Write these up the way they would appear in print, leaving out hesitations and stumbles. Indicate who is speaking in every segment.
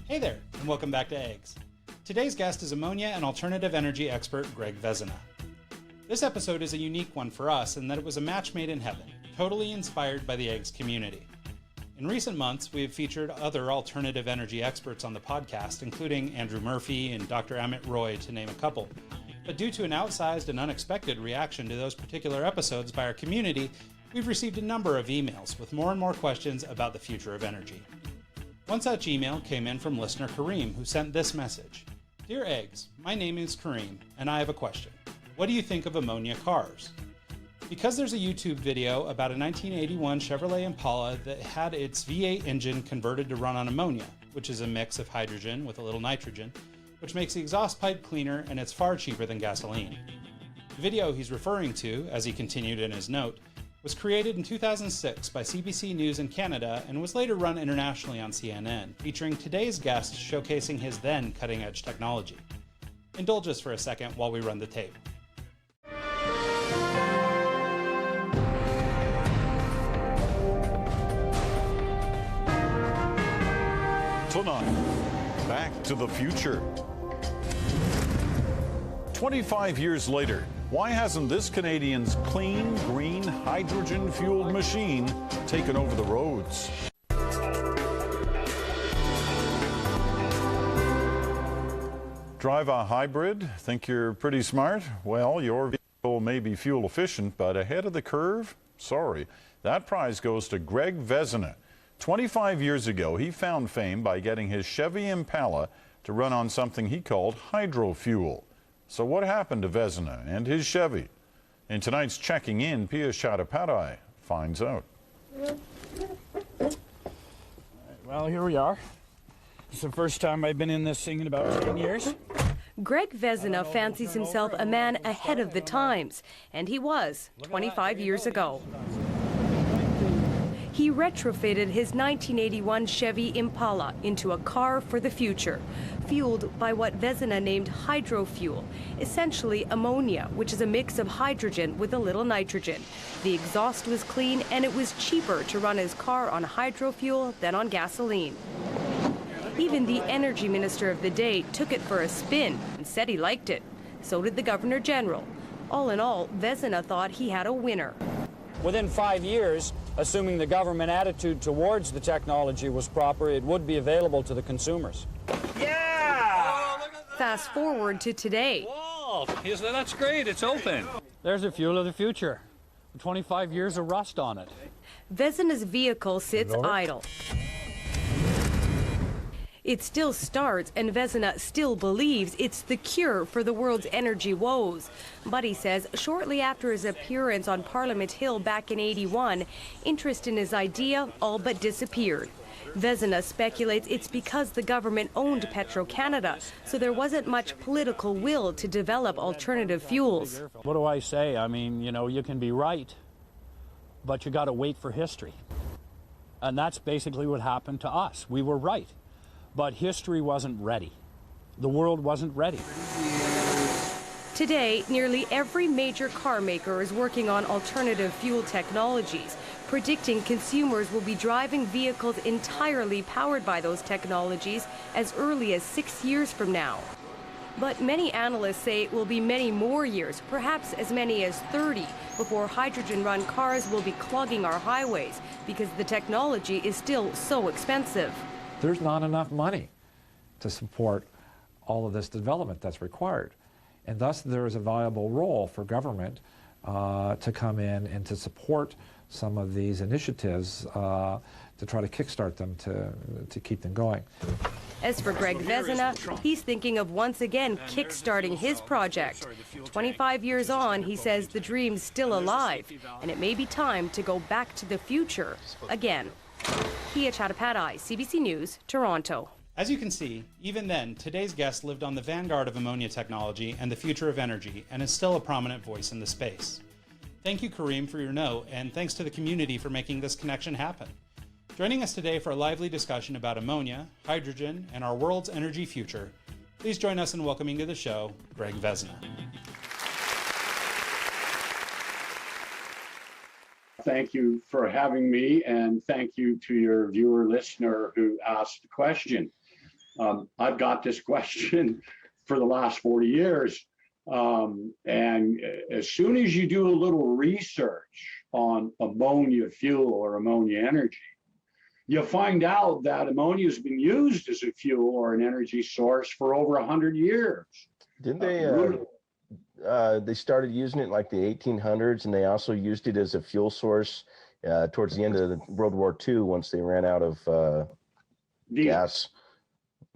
Speaker 1: Hey there, and welcome back to Eggs. Today's guest is ammonia and alternative energy expert Greg Vezina. This episode is a unique one for us in that it was a match made in heaven, totally inspired by the Eggs community. In recent months, we have featured other alternative energy experts on the podcast, including Andrew Murphy and Dr. Amit Roy, to name a couple. But due to an outsized and unexpected reaction to those particular episodes by our community, we've received a number of emails with more and more questions about the future of energy. One such email came in from listener Kareem, who sent this message. Dear Eggs, my name is Kareem, and I have a question. What do you think of ammonia cars? Because there's a YouTube video about a 1981 Chevrolet Impala that had its V8 engine converted to run on ammonia, which is a mix of hydrogen with a little nitrogen, which makes the exhaust pipe cleaner and it's far cheaper than gasoline. The video he's referring to, as he continued in his note, was created in 2006 by CBC News in Canada and was later run internationally on CNN, featuring today's guest showcasing his then cutting-edge technology. Indulge us for a second while we run the tape.
Speaker 2: Tonight, Back to the Future. 25 years later, why hasn't this Canadian's clean, green, hydrogen-fueled machine taken over the roads? Drive a hybrid? Think you're pretty smart? Well, your vehicle may be fuel efficient, but ahead of the curve? Sorry. That prize goes to Greg Vezina. 25 years ago, he found fame by getting his Chevy Impala to run on something he called hydrofuel. So what happened to Vezina and his Chevy? In tonight's Checking In, Pia Chattopadhyay finds out.
Speaker 3: Well, here we are. It's the first time I've been in this thing in about 10 years.
Speaker 4: Greg Vezina fancies himself a man ahead of the times, and he was 25 years ago. He retrofitted his 1981 Chevy Impala into a car for the future, fueled by what Vezina named hydrofuel, essentially ammonia, which is a mix of hydrogen with a little nitrogen. The exhaust was clean, and it was cheaper to run his car on hydrofuel than on gasoline. Even the energy minister of the day took it for a spin and said he liked it. So did the Governor General. All in all, Vezina thought he had a winner.
Speaker 3: Within 5 years, assuming the government attitude towards the technology was proper, it would be available to the consumers.
Speaker 5: Yeah!
Speaker 4: Fast forward to today.
Speaker 5: Whoa, that's great, it's open.
Speaker 3: There's a fuel of the future. 25 years of rust on it.
Speaker 4: Vezina's vehicle sits idle. It still starts, and Vezina still believes it's the cure for the world's energy woes. But he says shortly after his appearance on Parliament Hill back in '81, interest in his idea all but disappeared. Vezina speculates it's because the government owned Petro-Canada, so there wasn't much political will to develop alternative fuels.
Speaker 3: What do I say? I mean, you know, you can be right, but you got to wait for history. And that's basically what happened to us. We were right. But history wasn't ready. The world wasn't ready.
Speaker 4: Today, nearly every major car maker is working on alternative fuel technologies, predicting consumers will be driving vehicles entirely powered by those technologies as early as 6 years from now. But many analysts say it will be many more years, perhaps as many as 30, before hydrogen-run cars will be clogging our highways because the technology is still so expensive.
Speaker 6: There's not enough money to support all of this development that's required. And thus there is a viable role for government to come in and to support some of these initiatives to try to kickstart them to keep them going.
Speaker 4: As for Greg Vezina, he's thinking of once again kickstarting his project. 25 years on, he says the dream's still alive, and it may be time to go back to the future again. Pia Chattopadhyay, CBC News, Toronto.
Speaker 1: As you can see, even then, today's guest lived on the vanguard of ammonia technology and the future of energy and is still a prominent voice in the space. Thank you, Kareem, for your note, and thanks to the community for making this connection happen. Joining us today for a lively discussion about ammonia, hydrogen, and our world's energy future, please join us in welcoming to the show, Greg Vezina.
Speaker 7: Thank you for having me, and thank you to your viewer listener who asked the question. I've got this question for the last 40 years. And as soon as you do a little research on ammonia fuel or ammonia energy, you find out that ammonia has been used as a fuel or an energy source for over 100 years.
Speaker 8: Didn't they started using it like the 1800s, and they also used it as a fuel source towards the end of the World War II once they ran out of gas.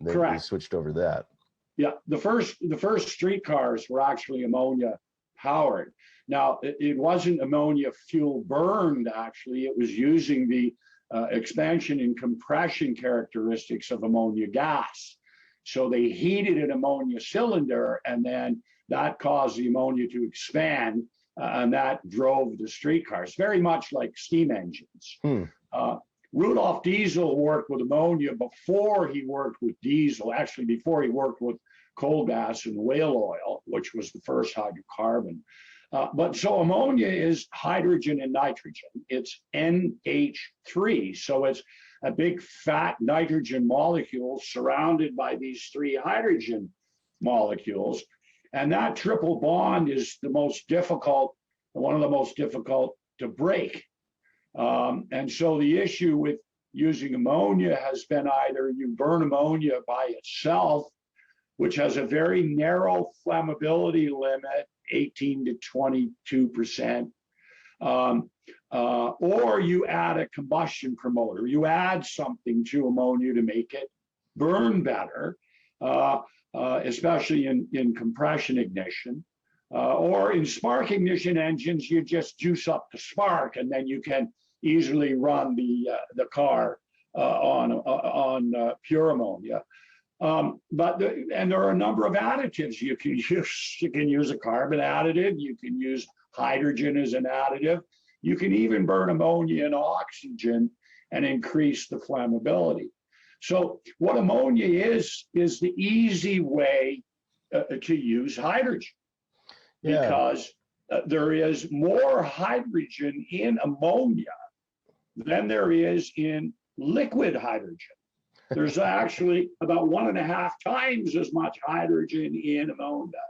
Speaker 8: They switched over to that.
Speaker 7: Yeah, the first streetcars were actually ammonia powered. Now, it wasn't ammonia fuel burned, actually. It was using the expansion and compression characteristics of ammonia gas. So they heated an ammonia cylinder, and then that caused the ammonia to expand, and that drove the streetcars, very much like steam engines. Rudolf Diesel worked with ammonia before he worked with diesel, actually before he worked with coal gas and whale oil, which was the first hydrocarbon. But so ammonia is hydrogen and nitrogen. It's NH3. So it's a big fat nitrogen molecule surrounded by these three hydrogen molecules. And that triple bond is the most difficult, one of the most difficult to break. And so the issue with using ammonia has been either you burn ammonia by itself, which has a very narrow flammability limit, 18 to 22%, or you add a combustion promoter. You add something to ammonia to make it burn better, especially in compression ignition. Or in spark ignition engines, you just juice up the spark, and then you can easily run the car on pure ammonia. And there are a number of additives you can use. You can use a carbon additive. You can use hydrogen as an additive. You can even burn ammonia and oxygen and increase the flammability. So what ammonia is the easy way to use hydrogen, because there is more hydrogen in ammonia than there is in liquid hydrogen. There's actually about 1.5 times as much hydrogen in ammonia.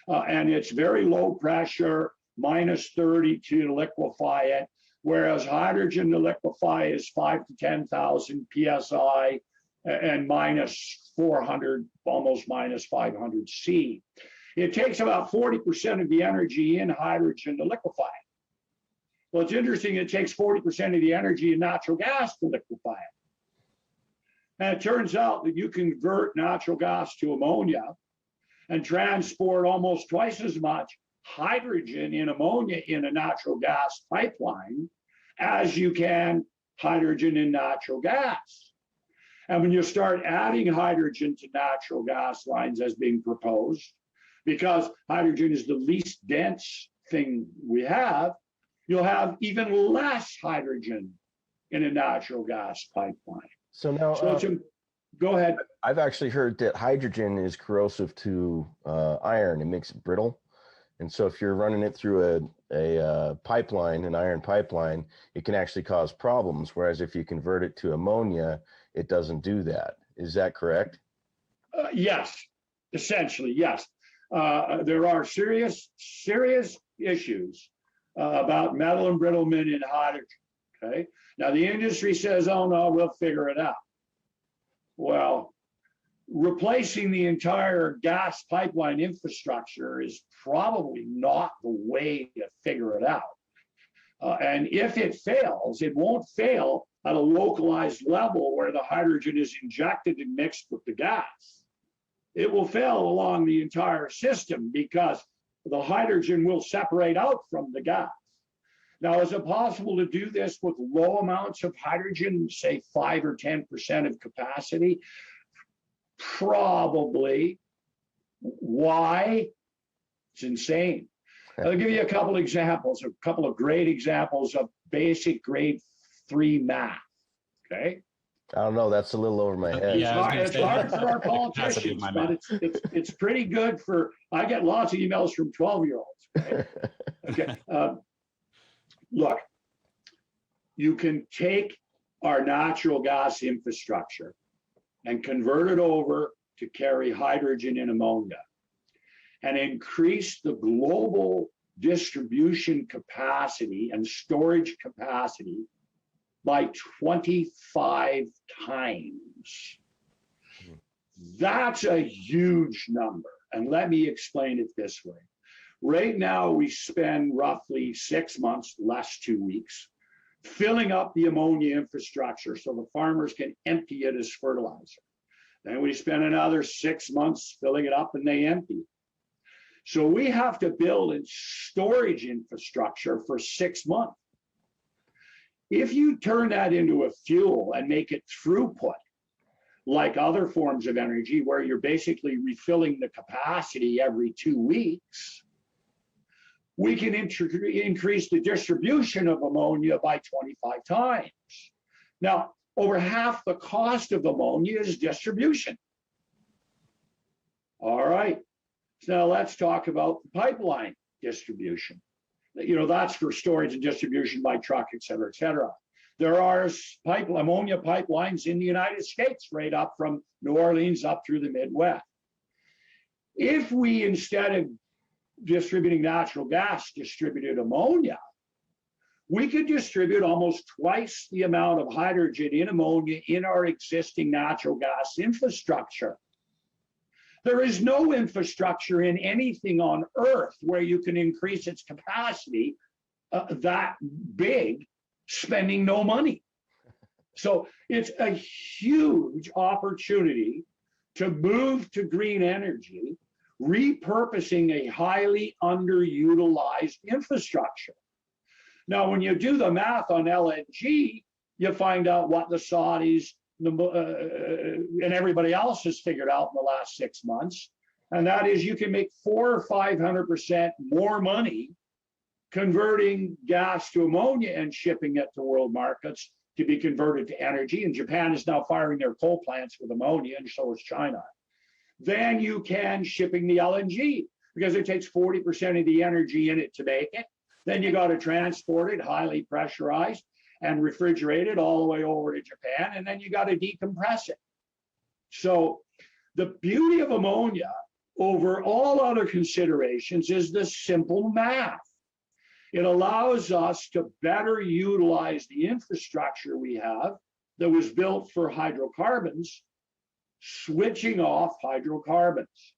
Speaker 7: And it's very low pressure, -30 to liquefy it, whereas hydrogen to liquefy is 5 to 10,000 psi and -400, almost -500 C. It takes about 40% of the energy in hydrogen to liquefy it. Well, it's interesting, it takes 40% of the energy in natural gas to liquefy it. And it turns out that you convert natural gas to ammonia and transport almost twice as much hydrogen in ammonia in a natural gas pipeline as you can hydrogen in natural gas. And when you start adding hydrogen to natural gas lines as being proposed, because hydrogen is the least dense thing we have, you'll have even less hydrogen in a natural gas pipeline.
Speaker 8: So now,
Speaker 7: go ahead.
Speaker 8: I've actually heard that hydrogen is corrosive to iron. It makes it brittle. And so if you're running it through a pipeline, an iron pipeline, it can actually cause problems. Whereas if you convert it to ammonia, it doesn't do that. Is that correct?
Speaker 7: Yes, essentially, yes. There are serious issues about metal embrittlement in hydrogen, okay? Now, the industry says, oh, no, we'll figure it out. Well, replacing the entire gas pipeline infrastructure is probably not the way to figure it out. And if it fails, it won't fail at a localized level where the hydrogen is injected and mixed with the gas. It will fail along the entire system because the hydrogen will separate out from the gas. Now, is it possible to do this with low amounts of hydrogen, say 5 or 10% of capacity? Probably. Why? It's insane. I'll give you a couple examples, a couple of great examples of basic grade 3 math, okay?
Speaker 8: I don't know, that's a little over my head.
Speaker 7: It's hard for our politicians, but it's pretty good for, I get lots of emails from 12-year-olds. Okay? Okay. Look, you can take our natural gas infrastructure and convert it over to carry hydrogen and ammonia and increase the global distribution capacity and storage capacity by 25 times. That's a huge number. And let me explain it this way. Right now, we spend roughly 6 months, less 2 weeks, filling up the ammonia infrastructure so the farmers can empty it as fertilizer. Then we spend another 6 months filling it up and they empty it. So we have to build a storage infrastructure for 6 months. If you turn that into a fuel and make it throughput, like other forms of energy where you're basically refilling the capacity every 2 weeks, we can increase the distribution of ammonia by 25 times. Now, over half the cost of ammonia is distribution. All right, so now let's talk about pipeline distribution. You know, that's for storage and distribution by truck, et cetera, et cetera. There are ammonia pipelines in the United States, right up from New Orleans up through the Midwest. If we, instead of distributing natural gas, distributed ammonia, we could distribute almost twice the amount of hydrogen in ammonia in our existing natural gas infrastructure. There is no infrastructure in anything on Earth where you can increase its capacity that big, spending no money. So it's a huge opportunity to move to green energy, repurposing a highly underutilized infrastructure. Now, when you do the math on LNG, you find out what the Saudis and everybody else has figured out in the last 6 months, and that is you can make 400 or 500% more money converting gas to ammonia and shipping it to world markets to be converted to energy. And Japan is now firing their coal plants with ammonia, and so is China. Then you can shipping the LNG, because it takes 40% of the energy in it to make it. Then you got to transport it, highly pressurized and refrigerated all the way over to Japan, and then you got to decompress it. So the beauty of ammonia over all other considerations is the simple math. It allows us to better utilize the infrastructure we have that was built for hydrocarbons, switching off hydrocarbons.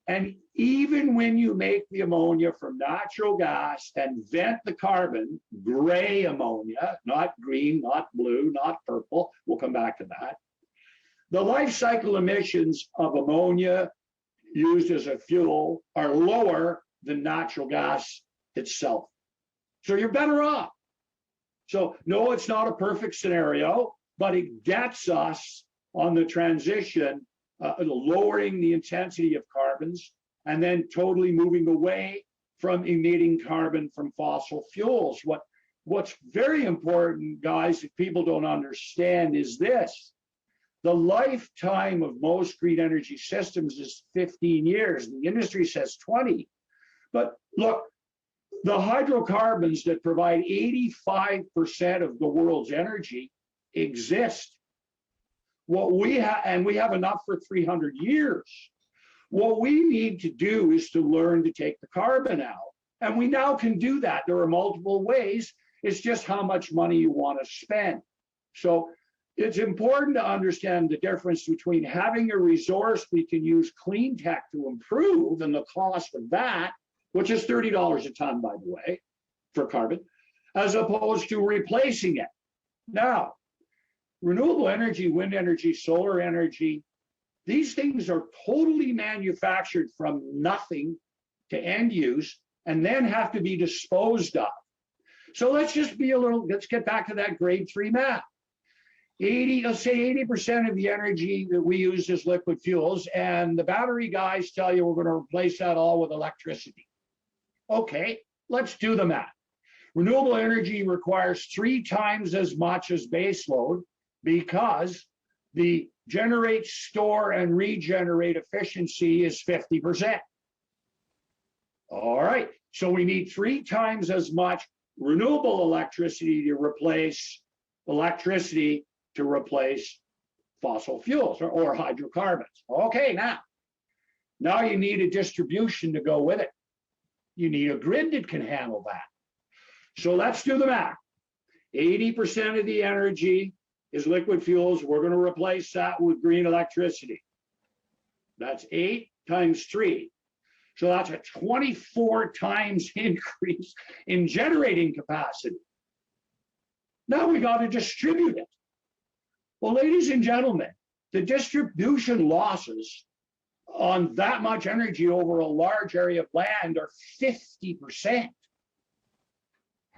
Speaker 7: And even when you make the ammonia from natural gas and vent the carbon, gray ammonia, not green, not blue, not purple, we'll come back to that. The life cycle emissions of ammonia used as a fuel are lower than natural gas itself. So you're better off. So no, it's not a perfect scenario, but it gets us on the transition, lowering the intensity of carbons, and then totally moving away from emitting carbon from fossil fuels. What's very important, guys, that people don't understand is this. The lifetime of most green energy systems is 15 years. The industry says 20. But look, the hydrocarbons that provide 85% of the world's energy exist. What we have, and we have enough for 300 years. What we need to do is to learn to take the carbon out. And we now can do that. There are multiple ways. It's just how much money you want to spend. So it's important to understand the difference between having a resource we can use clean tech to improve and the cost of that, which is $30 a ton, by the way, for carbon, as opposed to replacing it. Now, renewable energy, wind energy, solar energy, these things are totally manufactured from nothing to end use and then have to be disposed of. So let's get back to that grade 3 math. Let's say 80% of the energy that we use is liquid fuels, and the battery guys tell you we're going to replace that all with electricity. Okay, let's do the math. Renewable energy requires 3 times as much as baseload because the generate, store, and regenerate efficiency is 50%. All right, so we need 3 times as much renewable electricity to replace fossil fuels or hydrocarbons. Okay, now you need a distribution to go with it. You need a grid that can handle that. So let's do the math. 80% of the energy is liquid fuels. We're going to replace that with green electricity. That's 8 times 3. So that's a 24 times increase in generating capacity. Now we got to distribute it. Well, ladies and gentlemen, the distribution losses on that much energy over a large area of land are 50%.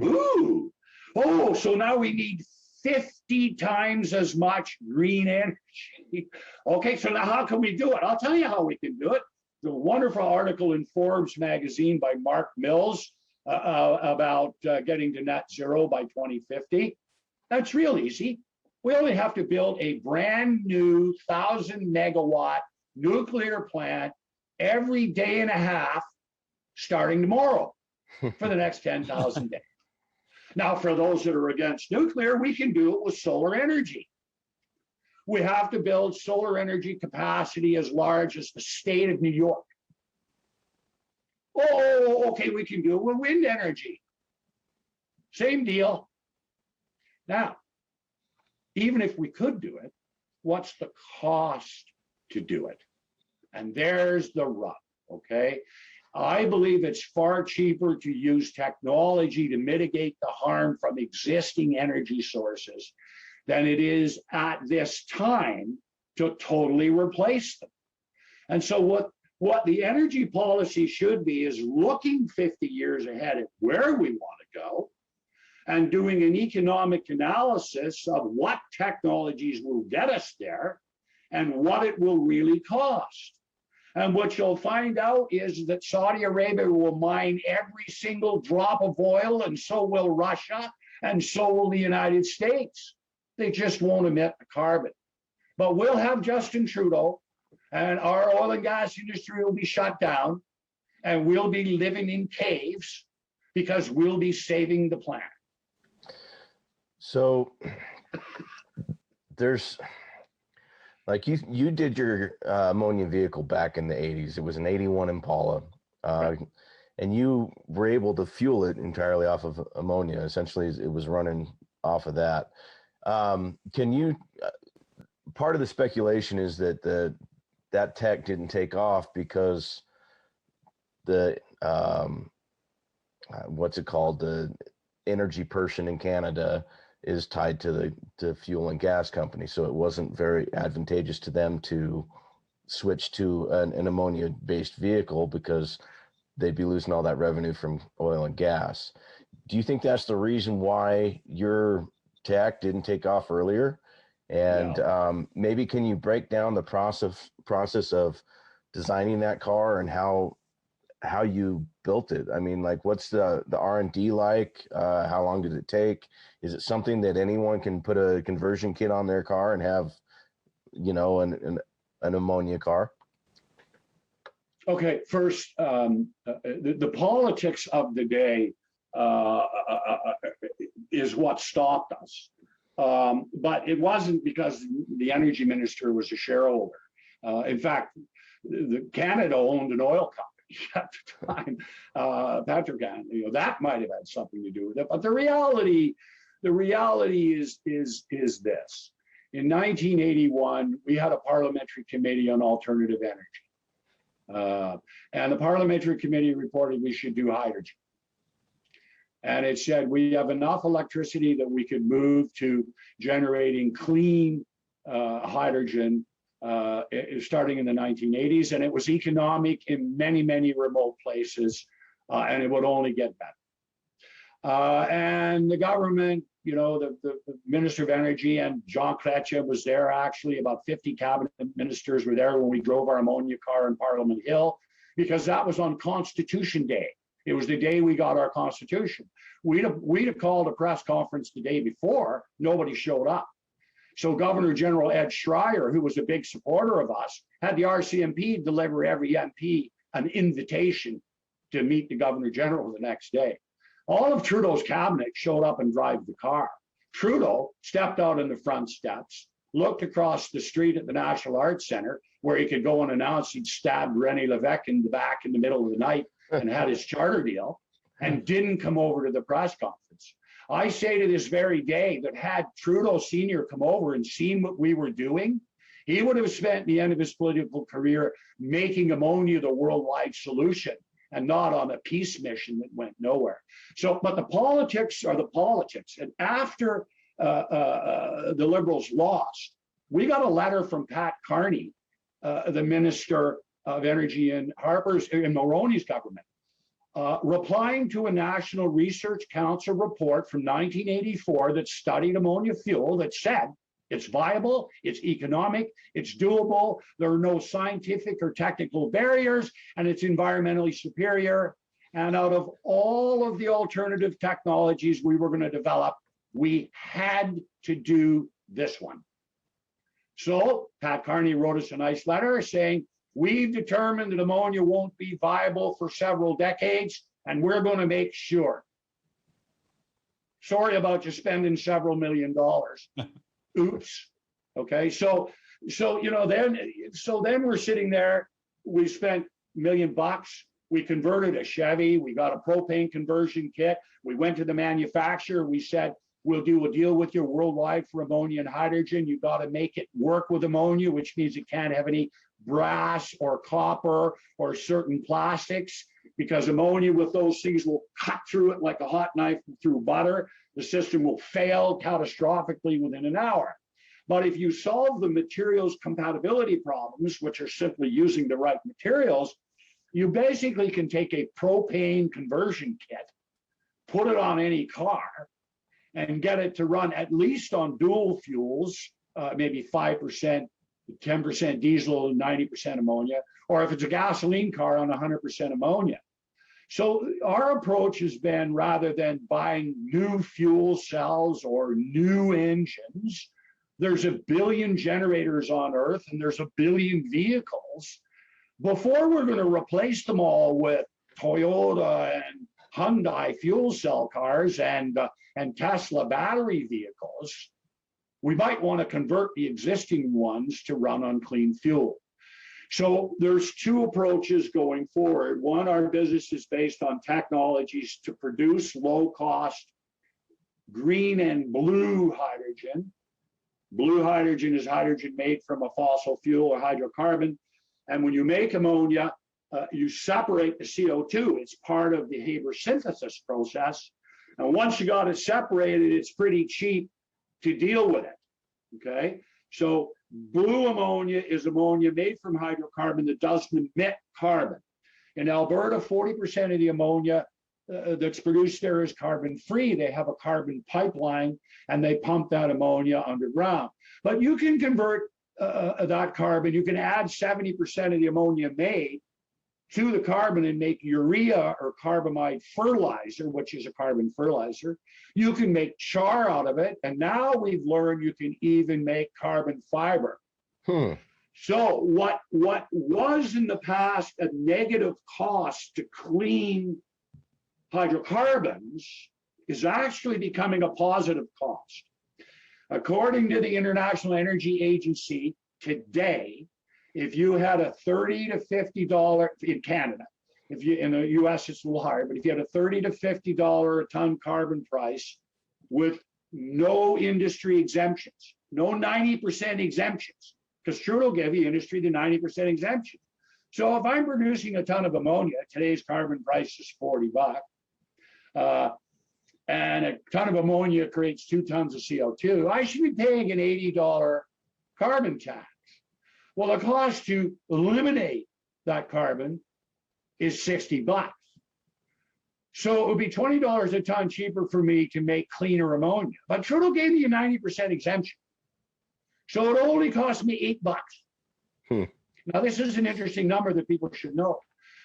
Speaker 7: Ooh. Oh, so now we need 50 times as much green energy. Okay, so now how can we do it? I'll tell you how we can do it. The wonderful article in Forbes magazine by Mark Mills about getting to net zero by 2050. That's real easy. We only have to build a brand new 1,000 megawatt nuclear plant every day and a half starting tomorrow for the next 10,000 days. Now, for those that are against nuclear, we can do it with solar energy. We have to build solar energy capacity as large as the state of New York. Oh, okay, we can do it with wind energy. Same deal. Now, even if we could do it, what's the cost to do it? And there's the rub, okay? I believe it's far cheaper to use technology to mitigate the harm from existing energy sources than it is at this time to totally replace them. And so what the energy policy should be is looking 50 years ahead at where we want to go and doing an economic analysis of what technologies will get us there and what it will really cost. And what you'll find out is that Saudi Arabia will mine every single drop of oil, and so will Russia, and so will the United States. They just won't emit the carbon. But we'll have Justin Trudeau, and our oil and gas industry will be shut down, and we'll be living in caves because we'll be saving the planet.
Speaker 8: So there's, like you did your ammonia vehicle back in the 80s. It was an 81 Impala,
Speaker 7: Right.
Speaker 8: and you were able to fuel it entirely off of ammonia. Essentially, it was running off of that. Can you? Part of the speculation is that that tech didn't take off because the what's it called? The energy person in Canada is tied to the fuel and gas company, so it wasn't very advantageous to them to switch to an ammonia-based vehicle because they'd be losing all that revenue from oil and gas. Do you think that's the reason why your tech didn't take off earlier? And maybe can you break down the process of designing that car and how you built it? I mean, like, what's the R&D like? How long did it take? Is it something that anyone can put a conversion kit on their car and have, you know, an ammonia car?
Speaker 7: Okay, first, the politics of the day is what stopped us. But it wasn't because the energy minister was a shareholder. In fact, Canada owned an oil company at the time, Petrocan. You know, that might have had something to do with it. But the reality is this: in 1981, we had a parliamentary committee on alternative energy, and the parliamentary committee reported we should do hydrogen. And it said we have enough electricity that we could move to generating clean hydrogen starting in the 1980s, and it was economic in many, many remote places, and it would only get better. And the government, you know, the Minister of Energy and John Chrétien was there, actually. About 50 cabinet ministers were there when we drove our ammonia car in Parliament Hill, because that was on Constitution Day. It was the day we got our Constitution. We'd have called a press conference the day before. Nobody showed up. So Governor General Ed Schreier, who was a big supporter of us, had the RCMP deliver every MP an invitation to meet the Governor General the next day. All of Trudeau's cabinet showed up and drive the car. Trudeau stepped out in the front steps, looked across the street at the National Arts Center, where he could go unannounced. He'd stabbed René Lévesque in the back in the middle of the night and had his charter deal, and didn't come over to the press conference. I say to this very day that had Trudeau Sr. come over and seen what we were doing, he would have spent the end of his political career making ammonia the worldwide solution and not on a peace mission that went nowhere. So, but the politics are the politics. And after the Liberals lost, we got a letter from Pat Carney, the Minister of Energy in Mulroney's government, replying to a National Research Council report from 1984 that studied ammonia fuel that said it's viable, it's economic, it's doable, there are no scientific or technical barriers, and it's environmentally superior. And out of all of the alternative technologies we were going to develop, we had to do this one. So Pat Carney wrote us a nice letter saying, we've determined that ammonia won't be viable for several decades, and we're going to make sure. Sorry about you spending several $1 million. Oops. Okay, so then we're sitting there. We spent $1 million. We converted a Chevy. We got a propane conversion kit. We went to the manufacturer. We said, we'll do a deal with you worldwide for ammonia and hydrogen. You got to make it work with ammonia, which means it can't have any brass or copper or certain plastics, because ammonia with those things will cut through it like a hot knife through butter. The system will fail catastrophically within an hour. But if you solve the materials compatibility problems, which are simply using the right materials, you basically can take a propane conversion kit, put it on any car, and get it to run at least on dual fuels, maybe 5%, 10% diesel, 90% ammonia, or if it's a gasoline car, on 100% ammonia. So our approach has been, rather than buying new fuel cells or new engines, there's 1 billion generators on Earth and there's 1 billion vehicles. Before we're going to replace them all with Toyota and Hyundai fuel cell cars and Tesla battery vehicles, we might want to convert the existing ones to run on clean fuel. So there's two approaches going forward. One, our business is based on technologies to produce low-cost green and blue hydrogen. Blue hydrogen is hydrogen made from a fossil fuel or hydrocarbon. And when you make ammonia, you separate the CO2. It's part of the Haber synthesis process. And once you got it separated, it's pretty cheap to deal with it, okay? So blue ammonia is ammonia made from hydrocarbon that doesn't emit carbon. In Alberta, 40% of the ammonia that's produced there is carbon-free. They have a carbon pipeline and they pump that ammonia underground. But you can convert that carbon, you can add 70% of the ammonia made to the carbon and make urea or carbamide fertilizer, which is a carbon fertilizer. You can make char out of it. And now we've learned you can even make carbon fiber. So what was in the past a negative cost to clean hydrocarbons is actually becoming a positive cost. According to the International Energy Agency today, if you had a $30 to $50 in Canada, if you in the US it's a little higher, but if you had a $30 to $50 a ton carbon price with no industry exemptions, no 90% exemptions, because Trudeau gave the industry the 90% exemption. So if I'm producing a ton of ammonia, today's carbon price is $40, and a ton of ammonia creates 2 tons of CO2, I should be paying an $80 carbon tax. Well, the cost to eliminate that carbon is $60. So it would be $20 a ton cheaper for me to make cleaner ammonia. But Trudeau gave me a 90% exemption. So it only cost me $8. Now, this is an interesting number that people should know.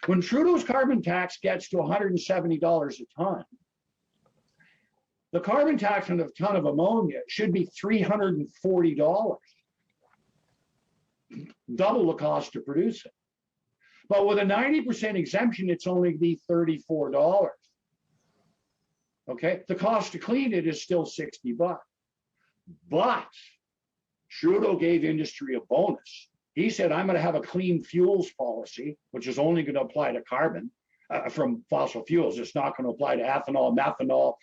Speaker 7: When Trudeau's carbon tax gets to $170 a ton, the carbon tax on a ton of ammonia should be $340. Double the cost to produce it. But with a 90% exemption, it's only be $34. Okay, the cost to clean it is still $60. But Trudeau gave industry a bonus. He said, I'm going to have a clean fuels policy, which is only going to apply to carbon from fossil fuels. It's not going to apply to ethanol, methanol,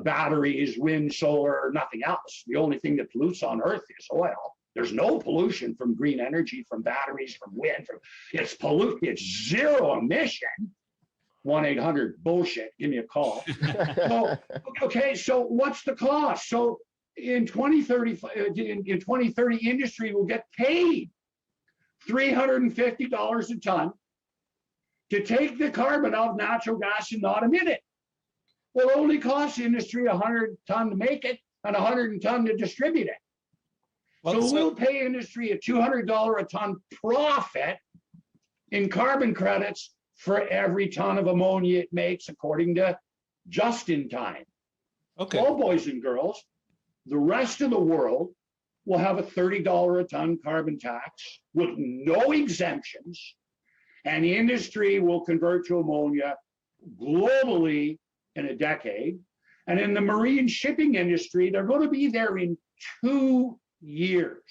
Speaker 7: batteries, wind, solar, nothing else. The only thing that pollutes on Earth is oil. There's no pollution from green energy, from batteries, from wind. It's zero emission. 1-800 bullshit. Give me a call. So, okay, so what's the cost? So in 2030, industry will get paid $350 a ton to take the carbon out of natural gas and not emit it. Well, it only costs the industry 100 ton to make it and 100 ton to distribute it. So we'll pay industry a $200 a ton profit in carbon credits for every ton of ammonia it makes, according to just in time.
Speaker 1: Okay.
Speaker 7: Well, boys and girls, the rest of the world will have a $30 a ton carbon tax with no exemptions, and the industry will convert to ammonia globally in a decade. And in the marine shipping industry, they're going to be there in 2 years.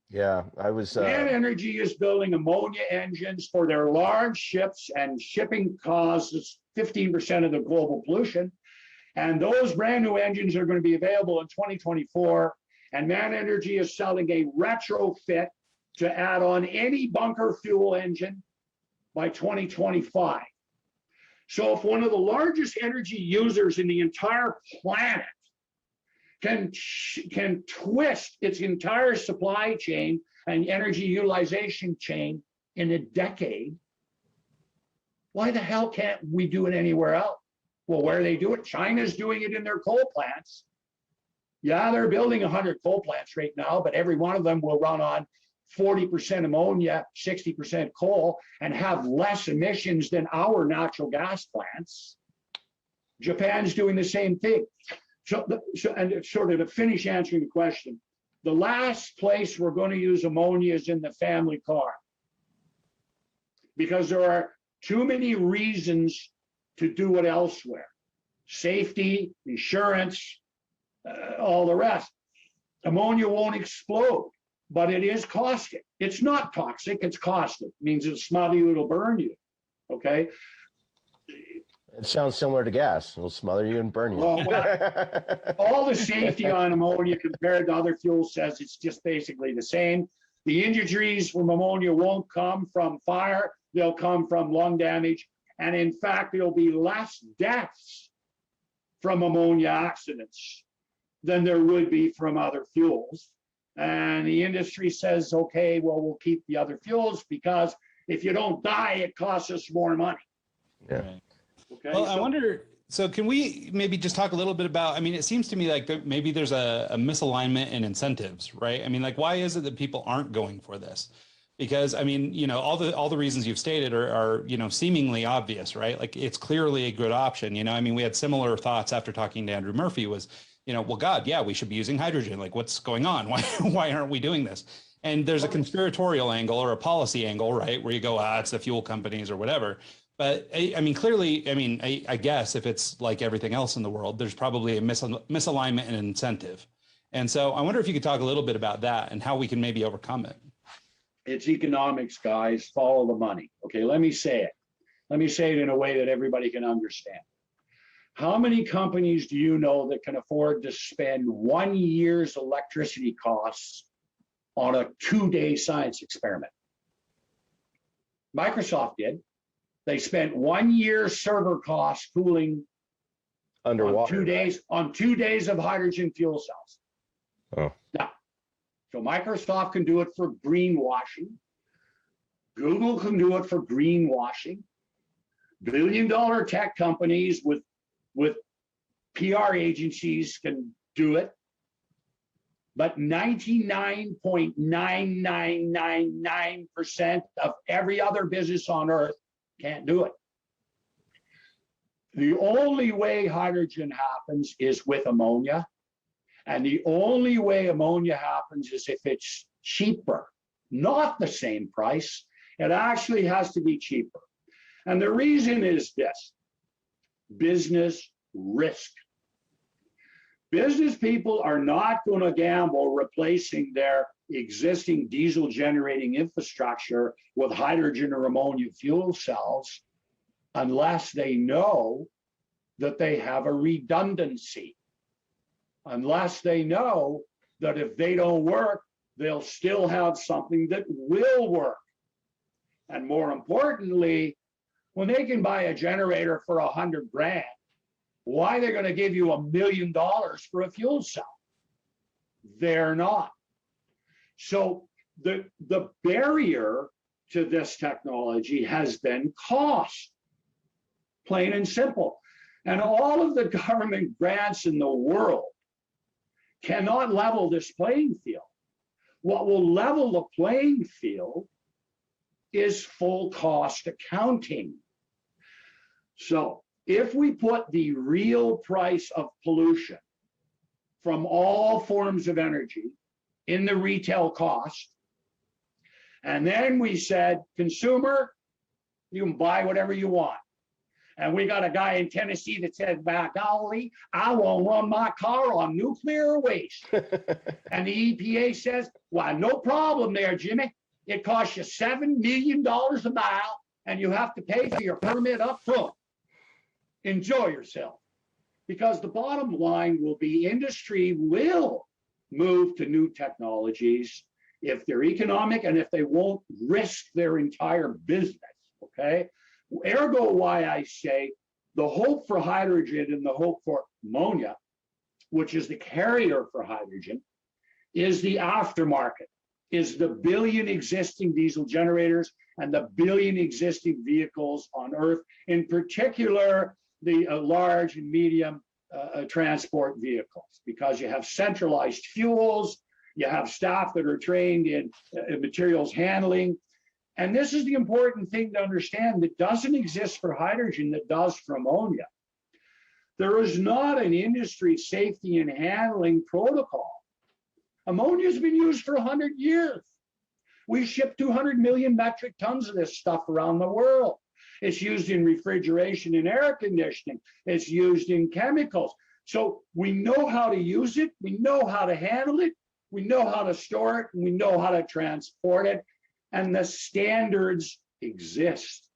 Speaker 8: Yeah, I was.
Speaker 7: Man Energy is building ammonia engines for their large ships, and shipping causes 15% of the global pollution. And those brand new engines are going to be available in 2024. And Man Energy is selling a retrofit to add on any bunker fuel engine by 2025. So if one of the largest energy users in the entire planet can twist its entire supply chain and energy utilization chain in a decade, why the hell can't we do it anywhere else? Well, where they do it, China's doing it in their coal plants. Yeah, they're building 100 coal plants right now, but every one of them will run on 40% ammonia, 60% coal, and have less emissions than our natural gas plants. Japan's doing the same thing. So and sort of to finish answering the question, the last place we're going to use ammonia is in the family car, because there are too many reasons to do it elsewhere. Safety, insurance, all the rest. Ammonia won't explode, but it is caustic. It's not toxic, it's caustic. It means it'll smother you, it'll burn you, okay?
Speaker 8: It sounds similar to gas. It'll smother you and burn you.
Speaker 7: Well, all the safety on ammonia compared to other fuels says it's just basically the same. The injuries from ammonia won't come from fire, they'll come from lung damage. And in fact, there'll be less deaths from ammonia accidents than there would be from other fuels. And the industry says, okay, well, we'll keep the other fuels because if you don't die, it costs us more money.
Speaker 8: Yeah.
Speaker 1: Right.
Speaker 7: Okay.
Speaker 1: Well, I wonder, so can we maybe just talk a little bit about, I mean, it seems to me like maybe there's a misalignment in incentives, right? I mean, like, why is it that people aren't going for this? Because, I mean, you know, all the reasons you've stated are, you know, seemingly obvious, right? Like, it's clearly a good option. You know, I mean, we had similar thoughts after talking to Andrew Murphy was, you know, well, God, yeah, we should be using hydrogen. Like, what's going on? Why aren't we doing this? And there's a conspiratorial angle or a policy angle, right? Where you go, it's the fuel companies or whatever. But I mean, clearly, I mean, I guess if it's like everything else in the world, there's probably a misalignment and incentive. And so I wonder if you could talk a little bit about that and how we can maybe overcome it.
Speaker 7: It's economics, guys. Follow the money. Okay, let me say it. Let me say it in a way that everybody can understand. How many companies do you know that can afford to spend 1 year's electricity costs on a 2-day science experiment? Microsoft did. They spent 1 year server costs cooling
Speaker 8: Underwater.
Speaker 7: on 2 days of hydrogen fuel cells.
Speaker 8: Oh.
Speaker 7: Now, so Microsoft can do it for greenwashing. Google can do it for greenwashing. Billion-dollar tech companies with PR agencies can do it. But 99.9999% of every other business on Earth can't do it. The only way hydrogen happens is with ammonia. And the only way ammonia happens is if it's cheaper, not the same price. It actually has to be cheaper. And the reason is this: business risk. Business people are not going to gamble replacing their existing diesel generating infrastructure with hydrogen or ammonia fuel cells unless they know that they have a redundancy, unless they know that if they don't work, they'll still have something that will work. And more importantly, when they can buy a generator for $100 grand, why they're going to give you $1 million for a fuel cell? They're not. So the barrier to this technology has been cost, plain and simple. And all of the government grants in the world cannot level this playing field. What will level the playing field is full cost accounting. So if we put the real price of pollution from all forms of energy in the retail cost, and then we said, consumer, you can buy whatever you want. And we got a guy in Tennessee that says, by golly, I won't run my car on nuclear waste. And the EPA says, well, no problem there, Jimmy. It costs you $7 million a mile, and you have to pay for your permit up front. Enjoy yourself. Because the bottom line will be industry will move to new technologies if they're economic and if they won't risk their entire business, okay? Ergo why I say the hope for hydrogen and the hope for ammonia, which is the carrier for hydrogen, is the aftermarket, is the billion existing diesel generators and the billion existing vehicles on Earth, in particular, the large and medium transport vehicles, because you have centralized fuels, you have staff that are trained in materials handling. And this is the important thing to understand that doesn't exist for hydrogen that does for ammonia. There is not an industry safety and handling protocol. Ammonia has been used for 100 years. We ship 200 million metric tons of this stuff around the world. It's used in refrigeration and air conditioning. It's used in chemicals. So we know how to use it. We know how to handle it. We know how to store it. And we know how to transport it. And the standards exist.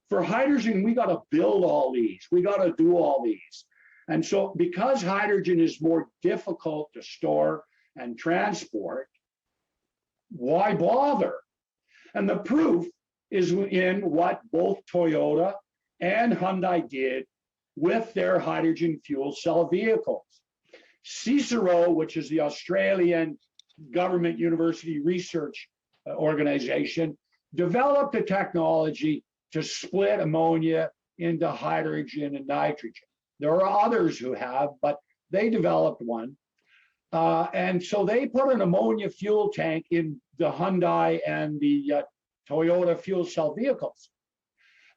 Speaker 7: For hydrogen, we got to build all these. We got to do all these. And so because hydrogen is more difficult to store and transport, why bother? And the proof is in what both Toyota and Hyundai did with their hydrogen fuel cell vehicles. CICERO, which is the Australian government university research organization, developed a technology to split ammonia into hydrogen and nitrogen. There are others who have, but they developed one. And so they put an ammonia fuel tank in the Hyundai and the Toyota fuel cell vehicles.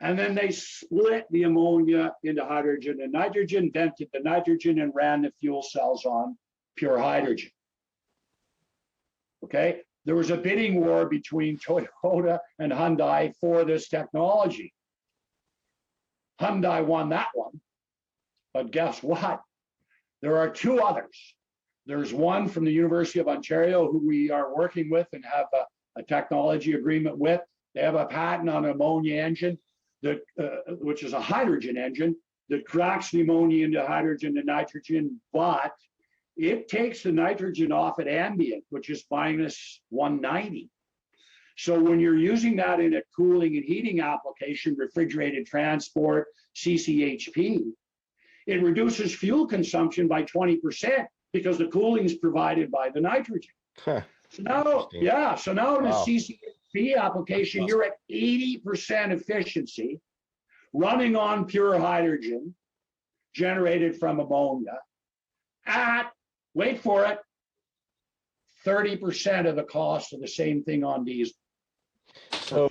Speaker 7: And then they split the ammonia into hydrogen and nitrogen, vented the nitrogen, and ran the fuel cells on pure hydrogen. Okay? There was a bidding war between Toyota and Hyundai for this technology. Hyundai won that one. But guess what? There are two others. There's one from the University of Ontario who we are working with and have a technology agreement with. They have a patent on an ammonia engine, that, which is a hydrogen engine that cracks the ammonia into hydrogen and nitrogen, but it takes the nitrogen off at ambient, which is minus 190. So when you're using that in a cooling and heating application, refrigerated transport, CCHP, it reduces fuel consumption by 20% because the cooling is provided by the nitrogen.
Speaker 8: Huh.
Speaker 7: So now, yeah, so now in a
Speaker 8: Wow.
Speaker 7: CCHP application, you're at 80% efficiency, running on pure hydrogen generated from ammonia at, wait for it, 30% of the cost of the same thing on diesel.
Speaker 8: So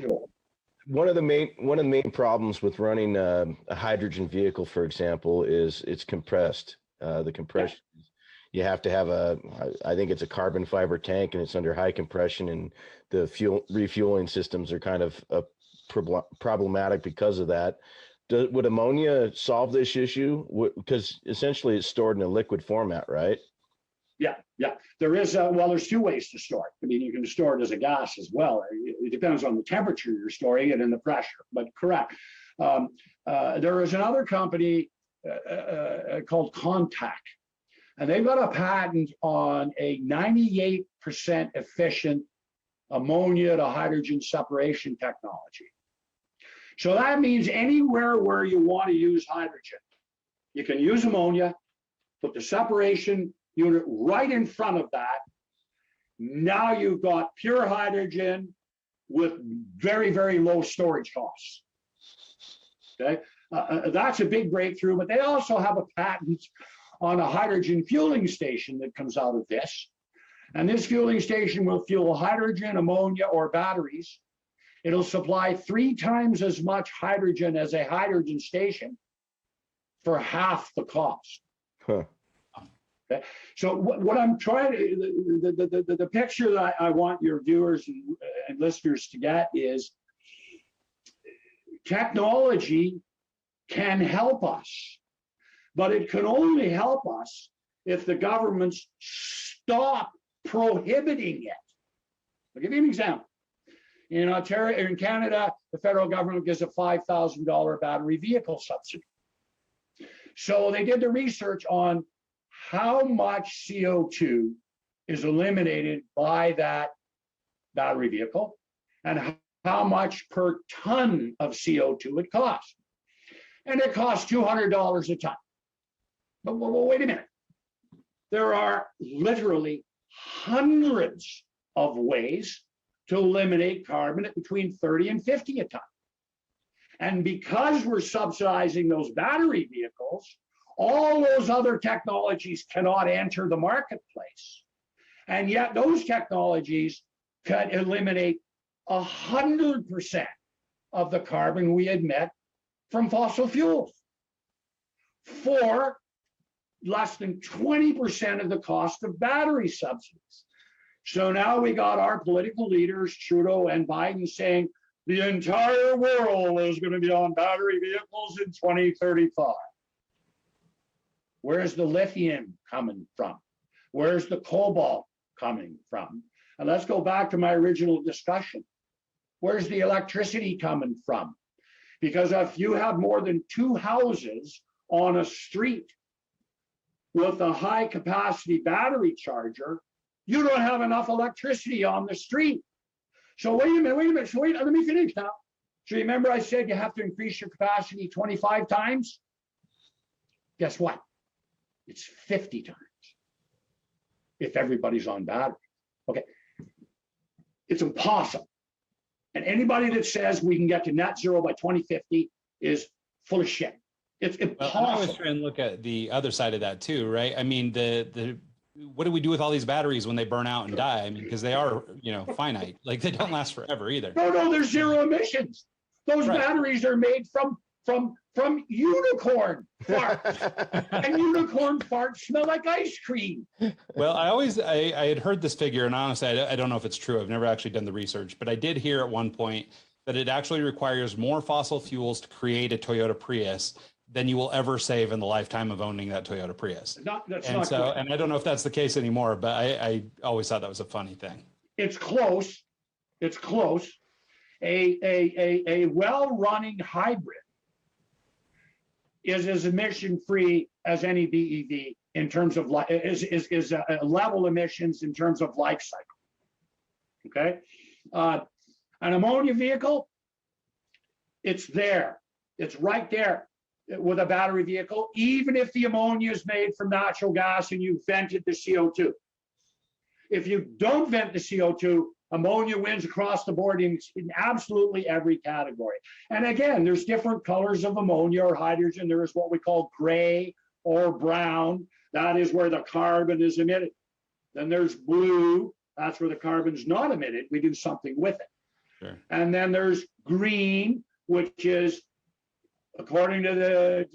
Speaker 8: one of the main problems with running a hydrogen vehicle, for example, is it's compressed. The compression, you have to have I think it's a carbon fiber tank, and it's under high compression, and the refueling systems are kind of problematic because of that. Would ammonia solve this issue? Because essentially it's stored in a liquid format, right?
Speaker 7: Yeah. There is, well, there's two ways to store it. I mean, you can store it as a gas as well. It depends on the temperature you're storing it and the pressure, but correct. There is another company called Contact, and they've got a patent on a 98% efficient ammonia to hydrogen separation technology. So that means anywhere where you want to use hydrogen, you can use ammonia, put the separation unit right in front of that. Now you've got pure hydrogen with very, very low storage costs. Okay, that's a big breakthrough, but they also have a patent on a hydrogen fueling station that comes out of this. And this fueling station will fuel hydrogen, ammonia, or batteries. It'll supply 3 times as much hydrogen as a hydrogen station for half the cost.
Speaker 8: Huh.
Speaker 7: Okay. So what I'm trying to, the picture that I want your viewers and listeners to get is technology can help us, but it can only help us if the governments stop prohibiting it. I'll give you an example. In Ontario, in Canada, the federal government gives a $5,000 battery vehicle subsidy. So they did the research on how much CO2 is eliminated by that battery vehicle and how much per ton of CO2 it costs. And it costs $200 a ton. But wait a minute. There are literally hundreds of ways to eliminate carbon at between 30 and 50 a ton. And because we're subsidizing those battery vehicles, all those other technologies cannot enter the marketplace. And yet those technologies can eliminate 100% of the carbon we emit from fossil fuels for less than 20% of the cost of battery subsidies. So now we got our political leaders, Trudeau and Biden, saying the entire world is going to be on battery vehicles in 2035. Where's the lithium coming from? Where's the cobalt coming from? And let's go back to my original discussion. Where's the electricity coming from? Because if you have more than 2 houses on a street with a high capacity battery charger, you don't have enough electricity on the street. So wait a minute. So let me finish now. So remember I said you have to increase your capacity 25 times? Guess what? It's 50 times if everybody's on battery. Okay. It's impossible. And anybody that says we can get to net zero by 2050 is full of shit. It's impossible.
Speaker 1: Well, I always try and look at the other side of that too, right? I mean, what do we do with all these batteries when they burn out and die? I mean, because they are, finite. Like they don't last forever either.
Speaker 7: No, there's zero emissions. Those batteries are made from unicorn farts, and unicorn farts smell like ice cream.
Speaker 1: Well, I had heard this figure, and honestly, I don't know if it's true. I've never actually done the research, but I did hear at one point that it actually requires more fossil fuels to create a Toyota Prius than you will ever save in the lifetime of owning that Toyota Prius.
Speaker 7: And
Speaker 1: I don't know if that's the case anymore, but I always thought that was a funny thing.
Speaker 7: It's close. It's close. A well-running hybrid is as emission-free as any BEV in terms of is level emissions in terms of life cycle. Okay, an ammonia vehicle, it's there, it's right there with a battery vehicle, even if the ammonia is made from natural gas and you vented the CO2. If you don't vent the CO2, ammonia wins across the board in absolutely every category. And again, there's different colors of ammonia or hydrogen. There is what we call gray or brown. That is where the carbon is emitted. Then there's blue. That's where the carbon's not emitted. We do something with it.
Speaker 1: Sure.
Speaker 7: And then there's green, which is, according to the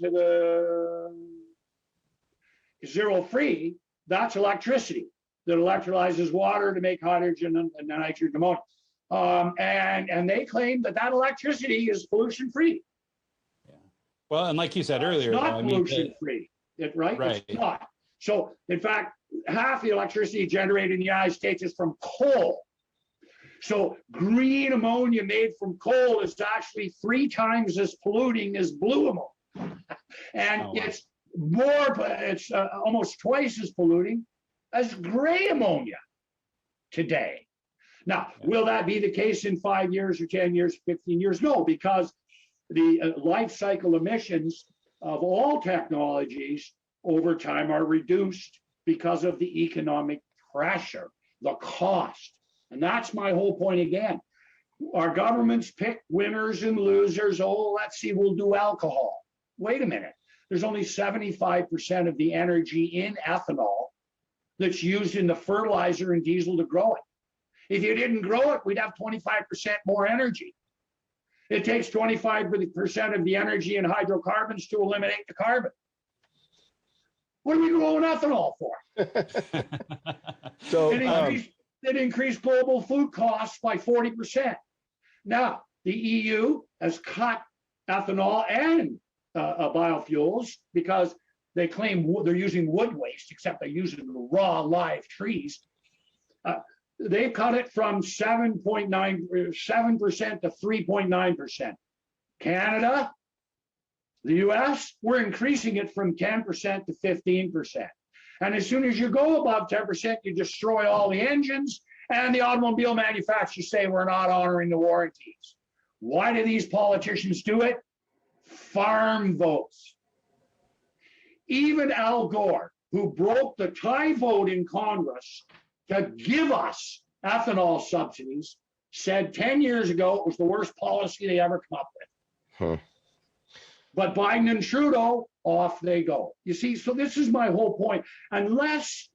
Speaker 7: zero free, that's electricity that electrolyzes water to make hydrogen and nitrogen ammonia. And they claim that electricity is pollution free.
Speaker 1: Yeah. Well, and like you said earlier,
Speaker 7: it's
Speaker 1: though,
Speaker 7: not
Speaker 1: I mean,
Speaker 7: pollution free, right?
Speaker 1: Right.
Speaker 7: It's not. So, in fact, half the electricity generated in the United States is from coal. So, green ammonia made from coal is actually 3 times as polluting as blue ammonia, and it's almost twice as polluting as gray ammonia today. Now, will that be the case in 5 years or 10 years, 15 years? No, because the life cycle emissions of all technologies over time are reduced because of the economic pressure, the cost. And that's my whole point again. Our governments pick winners and losers. Oh, let's see, we'll do alcohol. Wait a minute. There's only 75% of the energy in ethanol that's used in the fertilizer and diesel to grow it. If you didn't grow it, we'd have 25% more energy. It takes 25% of the energy in hydrocarbons to eliminate the carbon. What are we growing ethanol for?
Speaker 8: So
Speaker 7: it increased global food costs by 40%. Now, the EU has cut ethanol and biofuels because they claim they're using wood waste, except they're using raw live trees. They've cut it from 7% to 3.9%. Canada, the US, we're increasing it from 10% to 15%. And as soon as you go above 10%, you destroy all the engines, and the automobile manufacturers say we're not honoring the warranties. Why do these politicians do it? Farm votes. Even Al Gore, who broke the tie vote in Congress to give us ethanol subsidies, said 10 years ago it was the worst policy they ever come up with. But Biden and Trudeau, off they go. You see, so this is my whole point. Unless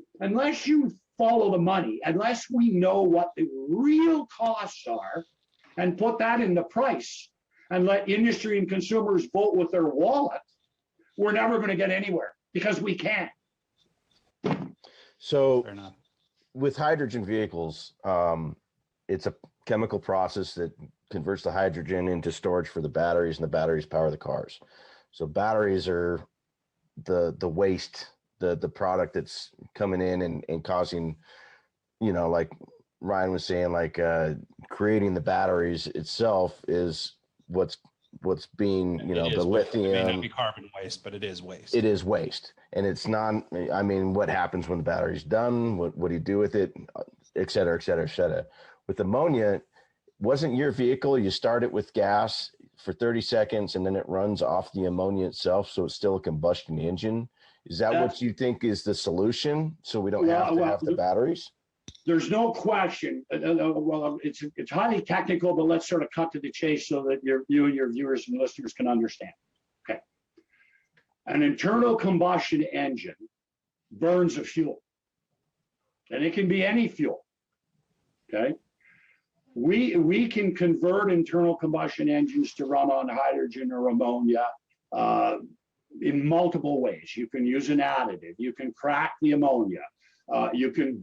Speaker 7: you follow the money, unless we know what the real costs are and put that in the price and let industry and consumers vote with their wallet, we're never going to get anywhere because we can't.
Speaker 8: So with hydrogen vehicles, it's a chemical process that converts the hydrogen into storage for the batteries, and the batteries power the cars. So batteries are the waste, the product that's coming in and causing, like Ryan was saying, like creating the batteries itself is what's being, the lithium.
Speaker 1: It may not be carbon waste, but it is waste.
Speaker 8: It is waste. And it's not, I mean, what happens when the battery's done? What do you do with it? Et cetera, et cetera, et cetera. With ammonia, wasn't your vehicle, you start it with gas for 30 seconds and then it runs off the ammonia itself, so it's still a combustion engine? Is that what you think is the solution, so we don't have to have the batteries?
Speaker 7: There's no question. Well, it's highly technical, but let's sort of cut to the chase so that you and your viewers and listeners can understand. Okay. An internal combustion engine burns a fuel, and it can be any fuel. Okay. We can convert internal combustion engines to run on hydrogen or ammonia in multiple ways. You can use an additive. You can crack the ammonia. You can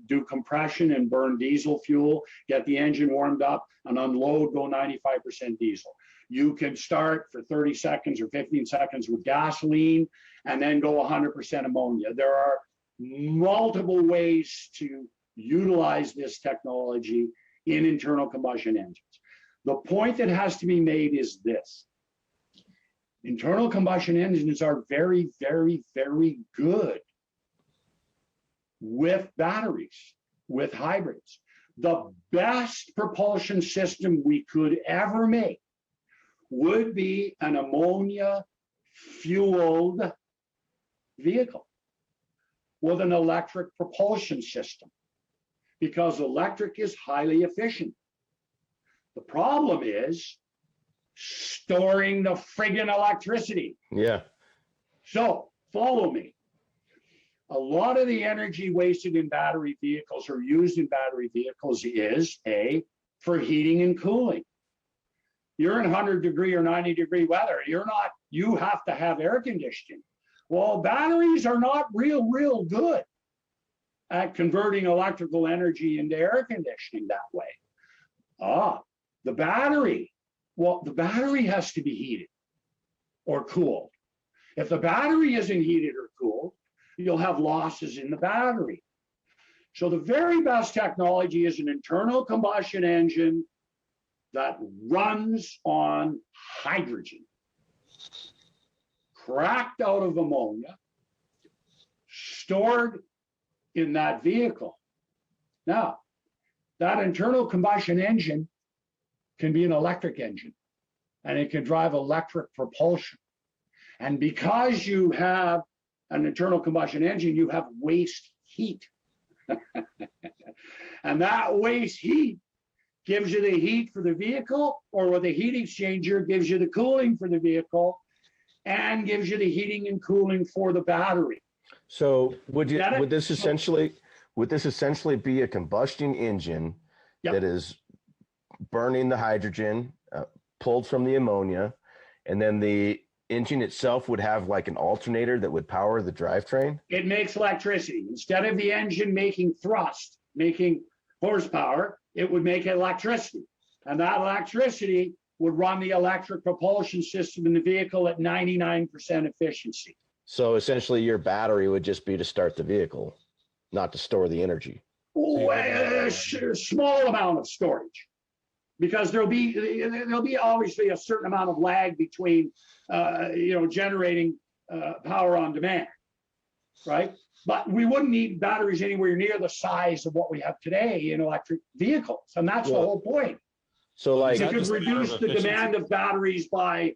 Speaker 7: do compression and burn diesel fuel, get the engine warmed up and unload, go 95% diesel. You can start for 30 seconds or 15 seconds with gasoline and then go 100% ammonia. There are multiple ways to utilize this technology in internal combustion engines. The point that has to be made is this. Internal combustion engines are very, very, very good with batteries, with hybrids. The best propulsion system we could ever make would be an ammonia fueled vehicle with an electric propulsion system, because electric is highly efficient. The problem is storing the friggin' electricity.
Speaker 8: Yeah.
Speaker 7: So follow me. A lot of the energy wasted in battery vehicles or used in battery vehicles is for heating and cooling. You're in 100-degree or 90-degree weather. You have to have air conditioning. Well, batteries are not real good at converting electrical energy into air conditioning that way. The battery has to be heated. or cooled. If the battery isn't heated or cooled, you'll have losses in the battery. So the very best technology is an internal combustion engine that runs on hydrogen, cracked out of ammonia, stored in that vehicle. Now, that internal combustion engine can be an electric engine, and it can drive electric propulsion. And because you have an internal combustion engine, you have waste heat. And that waste heat gives you the heat for the vehicle, or with a heat exchanger gives you the cooling for the vehicle and gives you the heating and cooling for the battery.
Speaker 8: So would this essentially be a combustion engine that is burning the hydrogen pulled from the ammonia, and then the engine itself would have like an alternator that would power the drivetrain?
Speaker 7: It makes electricity. Instead of the engine making thrust, making horsepower, it would make electricity. And that electricity would run the electric propulsion system in the vehicle at 99% efficiency.
Speaker 8: So essentially your battery would just be to start the vehicle, not to store the energy.
Speaker 7: A small amount of storage, because there'll be obviously a certain amount of lag between generating power on demand, right? But we wouldn't need batteries anywhere near the size of what we have today in electric vehicles, and that's the whole point.
Speaker 8: So like
Speaker 7: you could reduce the demand of batteries by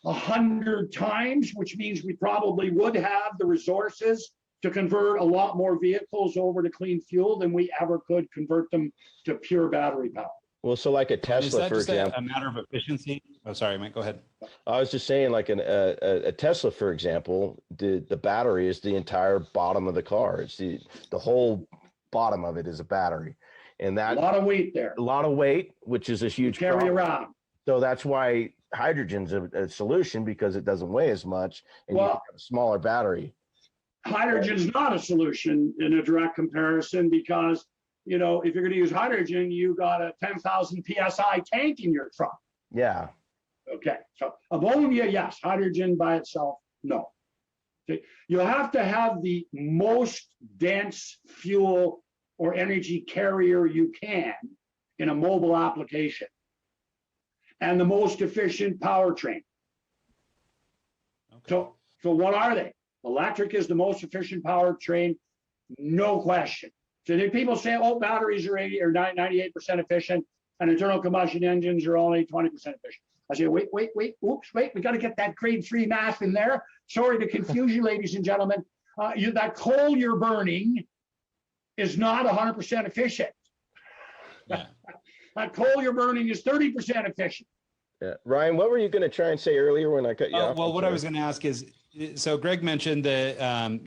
Speaker 7: 100 times, which means we probably would have the resources to convert a lot more vehicles over to clean fuel than we ever could convert them to pure battery power.
Speaker 8: Well, so like a Tesla, for example.
Speaker 1: A matter of efficiency? Oh, sorry, Mike, go ahead.
Speaker 8: I was just saying, like a Tesla, for example, the battery is the entire bottom of the car. It's the whole bottom of it is a battery, and that
Speaker 7: a lot of weight there.
Speaker 8: A lot of weight, which is a huge
Speaker 7: carry around.
Speaker 8: So that's why hydrogen's a solution, because it doesn't weigh as much, and you have a smaller battery.
Speaker 7: Hydrogen's not a solution in a direct comparison, because if you're going to use hydrogen, you got a 10,000 PSI tank in your truck.
Speaker 8: Yeah.
Speaker 7: Okay. So ammonia, yes. Hydrogen by itself, no. Okay. You have to have the most dense fuel or energy carrier you can in a mobile application, and the most efficient powertrain. Okay. So what are they? Electric is the most efficient powertrain, no question. So then people say, oh, batteries are 80 or 98% efficient, and internal combustion engines are only 20% efficient. I say, wait, we got to get that grade 3 math in there. Sorry to confuse you, ladies and gentlemen. That coal you're burning is not 100% efficient. Yeah. That coal you're burning is 30% efficient.
Speaker 8: Yeah. Ryan, what were you going to try and say earlier when I cut you off?
Speaker 1: Well, what I was going to ask is, so Greg mentioned that,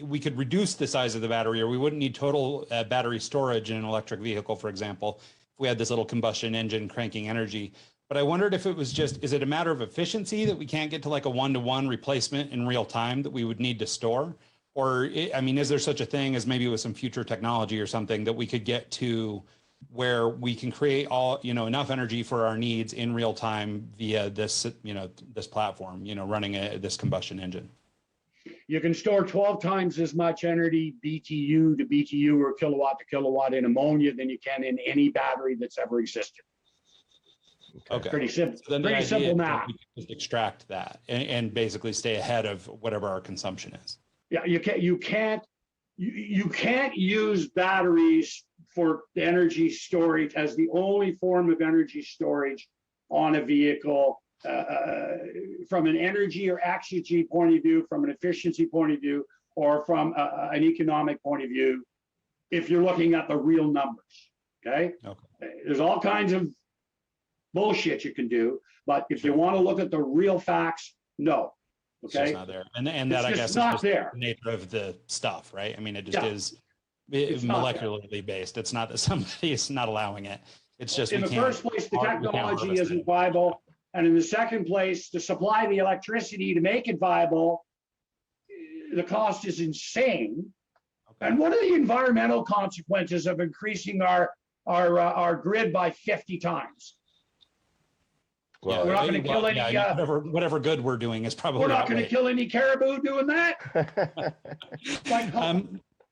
Speaker 1: we could reduce the size of the battery, or we wouldn't need total battery storage in an electric vehicle, for example, if we had this little combustion engine cranking energy. But I wondered if it was is it a matter of efficiency that we can't get to like a one-to-one replacement in real time that we would need to store? Or, is there such a thing as maybe with some future technology or something that we could get to where we can create enough energy for our needs in real time via this, this platform, running this combustion engine?
Speaker 7: You can store 12 times as much energy, BTU to BTU or kilowatt to kilowatt, in ammonia than you can in any battery that's ever existed.
Speaker 1: Okay.
Speaker 7: Pretty simple.
Speaker 1: So then
Speaker 7: pretty simple math.
Speaker 1: We can just extract that and basically stay ahead of whatever our consumption is.
Speaker 7: Yeah, you can't use batteries for energy storage as the only form of energy storage on a vehicle from an energy or exergy point of view, from an efficiency point of view, or from an economic point of view, if you're looking at the real numbers. Okay. There's all kinds of bullshit you can do, but if you want to look at the real facts, no. Okay.
Speaker 1: It's just not there. And that, I guess, is just the nature of the stuff, right? It just is molecularly based. It's not that somebody is not allowing it. It's just
Speaker 7: in the first place, the technology isn't viable. And in the second place, to supply the electricity to make it viable, the cost is insane. Okay. And what are the environmental consequences of increasing our grid by 50 times?
Speaker 8: Well,
Speaker 7: we're not going to kill any.
Speaker 1: Whatever good we're doing is probably.
Speaker 7: We're not going to kill any caribou doing that.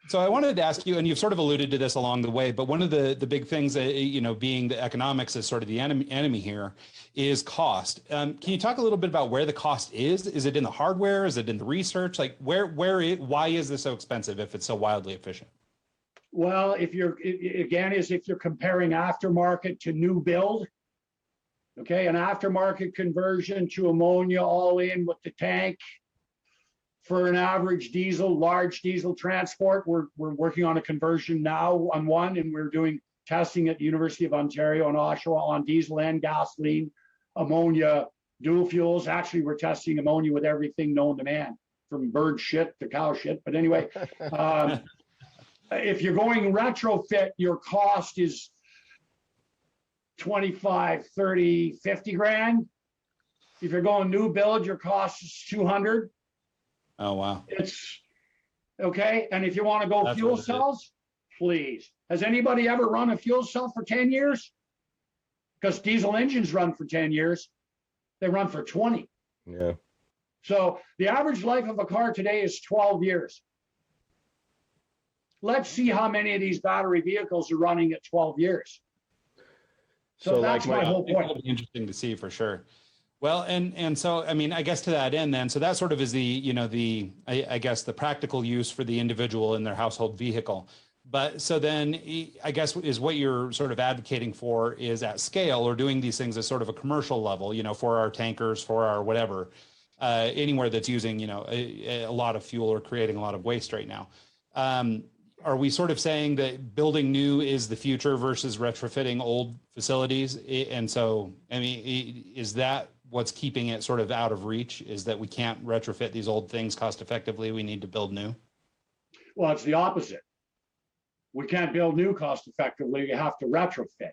Speaker 1: So I wanted to ask you, and you've sort of alluded to this along the way, but one of the big things that, being the economics is sort of the enemy here, is cost. Can you talk a little bit about where the cost is? Is it in the hardware? Is it in the research? Like why is this so expensive if it's so wildly efficient?
Speaker 7: Well, if you're comparing aftermarket to new build, okay, an aftermarket conversion to ammonia all in with the tank. For an average large diesel transport, we're working on a conversion now on one, and we're doing testing at the University of Ontario and Oshawa on diesel and gasoline, ammonia, dual fuels. Actually, we're testing ammonia with everything known to man, from bird shit to cow shit. But anyway, if you're going retrofit, your cost is 25, 30, 50 grand. If you're going new build, your cost is 200.
Speaker 1: Oh, wow.
Speaker 7: It's okay. And if you want to go fuel cells, please. Has anybody ever run a fuel cell for 10 years? Because diesel engines run for 10 years. They run for 20.
Speaker 8: Yeah.
Speaker 7: So the average life of a car today is 12 years. Let's see how many of these battery vehicles are running at 12 years. So that's my whole point.
Speaker 1: It'll be interesting to see for sure. Well, and so, I mean, I guess to that end then, so that sort of is I guess the practical use for the individual in their household vehicle. But so then I guess is what you're sort of advocating for is at scale, or doing these things at sort of a commercial level, for our tankers, for our whatever, anywhere that's using, a lot of fuel or creating a lot of waste right now. Are we sort of saying that building new is the future versus retrofitting old facilities? And so, I mean, is that what's keeping it sort of out of reach, is that we can't retrofit these old things cost effectively? We need to build new?
Speaker 7: Well, it's the opposite. We can't build new cost effectively. You have to retrofit.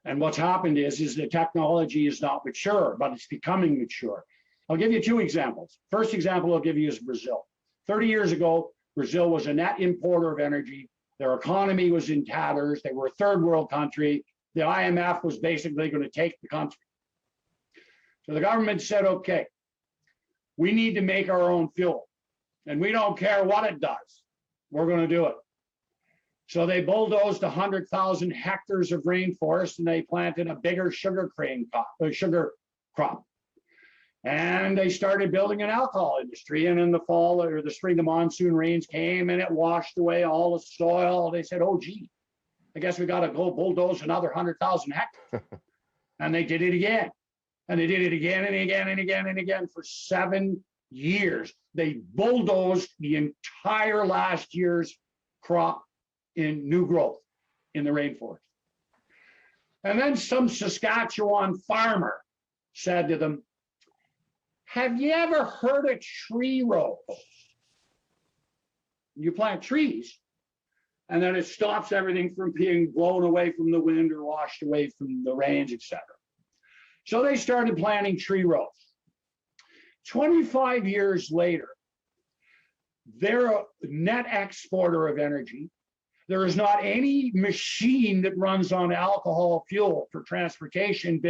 Speaker 7: And what's happened is the technology is not mature, but it's becoming mature. I'll give you two examples. First example I'll give you is Brazil. 30 years ago, Brazil was a net importer of energy. Their economy was in tatters. They were a third world country. The IMF was basically going to take the country. So the government said, okay, we need to make our own fuel, and we don't care what it does. We're going to do it. So they bulldozed 100,000 hectares of rainforest, and they planted a bigger sugar crop. And they started building an alcohol industry. And in the fall or the spring, the monsoon rains came and it washed away all the soil. They said, oh, gee, I guess we got to go bulldoze another 100,000 hectares. And they did it again. And they did it again and again and again and again for 7 years. They bulldozed the entire last year's crop in new growth in the rainforest. And then some Saskatchewan farmer said to them, have you ever heard of tree rows? You plant trees, and then it stops everything from being blown away from the wind or washed away from the rains, etc. So they started planting tree rows. 25 years later, they're a net exporter of energy. There is not any machine that runs on alcohol fuel for transportation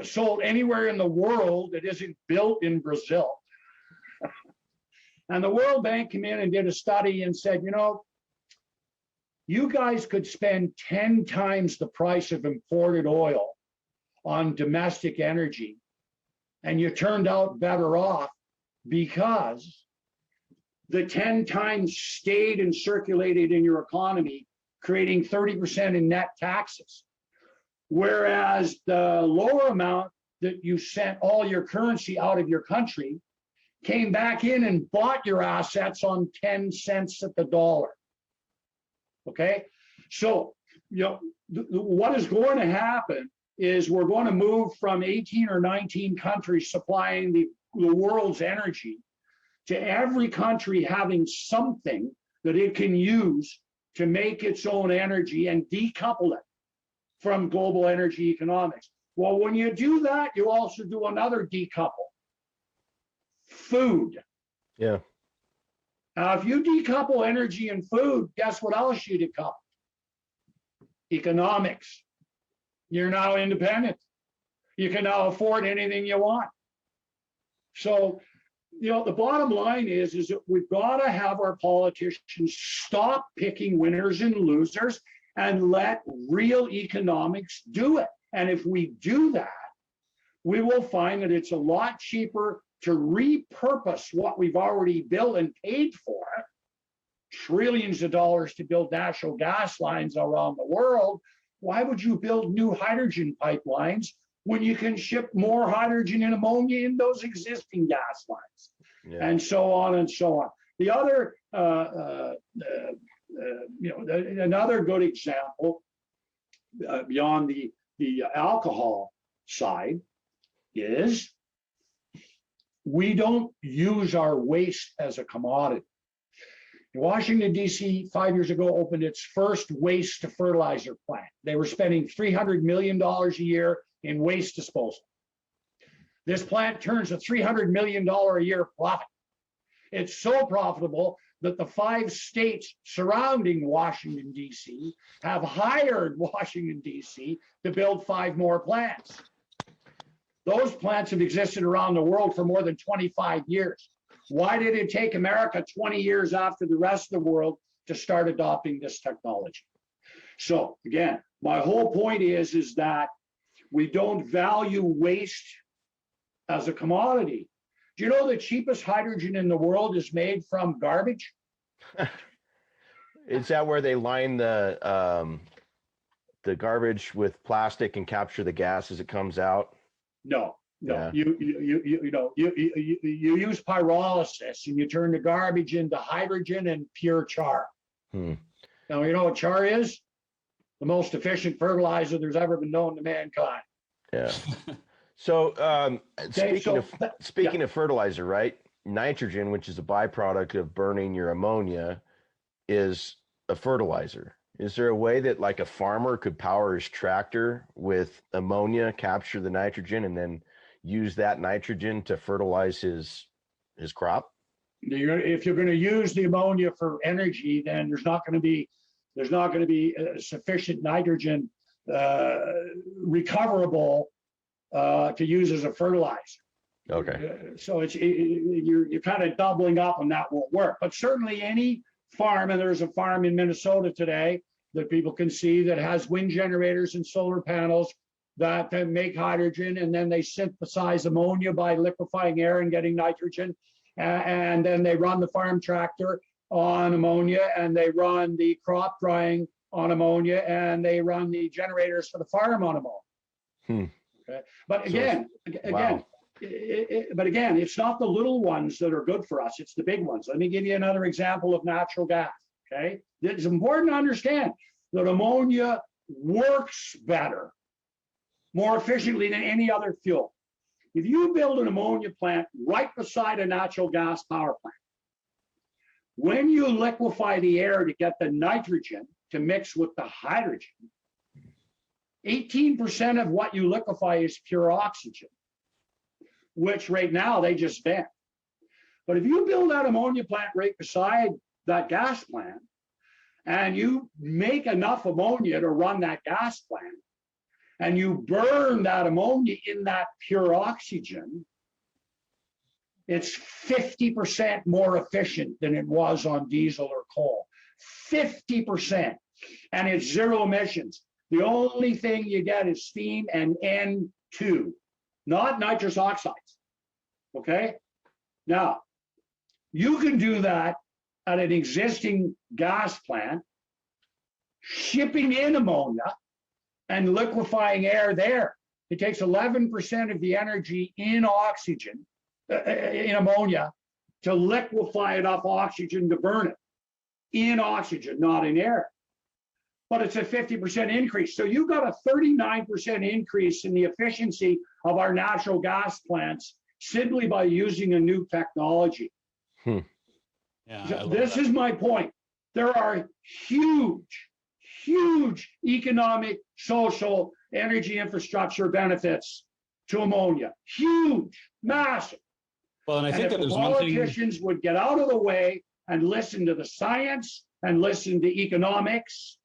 Speaker 7: sold anywhere in the world that isn't built in Brazil. And the World Bank came in and did a study and said, you guys could spend 10 times the price of imported oil on domestic energy, and you turned out better off because the 10 times stayed and circulated in your economy, creating 30% in net taxes. Whereas the lower amount that you sent all your currency out of your country came back in and bought your assets on 10 cents at the dollar. Okay? So, what is going to happen is we're going to move from 18 or 19 countries supplying the world's energy to every country having something that it can use to make its own energy and decouple it from global energy economics. Well, when you do that, you also do another decouple. Food.
Speaker 8: Yeah.
Speaker 7: Now, if you decouple energy and food, guess what else you decouple? Economics. You're now independent. You can now afford anything you want. So, the bottom line is that we've got to have our politicians stop picking winners and losers and let real economics do it. And if we do that, we will find that it's a lot cheaper to repurpose what we've already built and paid for, trillions of dollars to build natural gas lines around the world. Why would you build new hydrogen pipelines when you can ship more hydrogen and ammonia in those existing gas lines? Yeah. And so on and so on. The other, another good example beyond the alcohol side is we don't use our waste as a commodity. Washington, D.C., 5 years ago, opened its first waste to fertilizer plant. They were spending $300 million a year in waste disposal. This plant turns a $300 million a year profit. It's so profitable that the 5 states surrounding Washington, D.C. have hired Washington, D.C. to build 5 more plants. Those plants have existed around the world for more than 25 years. Why did it take America 20 years after the rest of the world to start adopting this technology? So again, my whole point is that we don't value waste as a commodity. Do you know the cheapest hydrogen in the world is made from garbage?
Speaker 8: Is that where they line the garbage with plastic and capture the gas as it comes out?
Speaker 7: No.
Speaker 8: Yeah.
Speaker 7: You use pyrolysis and you turn the garbage into hydrogen and pure char. Now, you know what char is? The most efficient fertilizer there's ever been known to mankind.
Speaker 8: Yeah. So speaking of fertilizer, right? Nitrogen, which is a byproduct of burning your ammonia, is a fertilizer. Is there a way that like a farmer could power his tractor with ammonia, capture the nitrogen, and then use that nitrogen to fertilize his crop?
Speaker 7: If you're going to use the ammonia for energy, then there's not going to be sufficient nitrogen recoverable to use as a fertilizer.
Speaker 8: Okay.
Speaker 7: So you're kind of doubling up, and that won't work. But certainly any farm, and there's a farm in Minnesota today that people can see that has wind generators and solar panels that make hydrogen, and then they synthesize ammonia by liquefying air and getting nitrogen, and then they run the farm tractor on ammonia, and they run the crop drying on ammonia, and they run the generators for the farm on ammonia. Okay? But again, it's not the little ones that are good for us, it's the big ones. Let me give you another example of natural gas. Okay, it's important to understand that ammonia works better, more efficiently than any other fuel. If you build an ammonia plant right beside a natural gas power plant, when you liquefy the air to get the nitrogen to mix with the hydrogen, 18% of what you liquefy is pure oxygen, which right now they just vent. But if you build that ammonia plant right beside that gas plant, and you make enough ammonia to run that gas plant, and you burn that ammonia in that pure oxygen, it's 50% more efficient than it was on diesel or coal. 50%. And it's zero emissions. The only thing you get is steam and N2, not nitrous oxides. Okay? Now, you can do that at an existing gas plant, shipping in ammonia and liquefying air there. It takes 11% of the energy in oxygen, in ammonia, to liquefy enough oxygen to burn it. In oxygen, not in air. But it's a 50% increase. So you've got a 39% increase in the efficiency of our natural gas plants simply by using a new technology.
Speaker 1: Yeah,
Speaker 7: this is my point. There are huge economic, social, energy infrastructure benefits to ammonia. Huge, massive.
Speaker 1: Well, and I think that there's one thing.
Speaker 7: Politicians would get out of the way and listen to the science and listen to economics,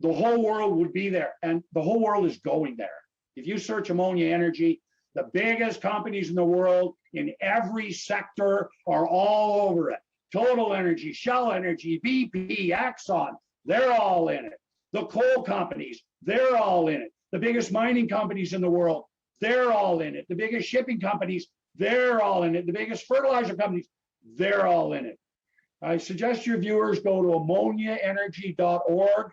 Speaker 7: the whole world would be there, and the whole world is going there. If you search ammonia energy, the biggest companies in the world in every sector are all over it. Total Energy, Shell Energy, BP, Exxon, they're all in it. The coal companies, they're all in it. The biggest mining companies in the world, they're all in it. The biggest shipping companies, they're all in it. The biggest fertilizer companies, they're all in it. I suggest your viewers go to ammoniaenergy.org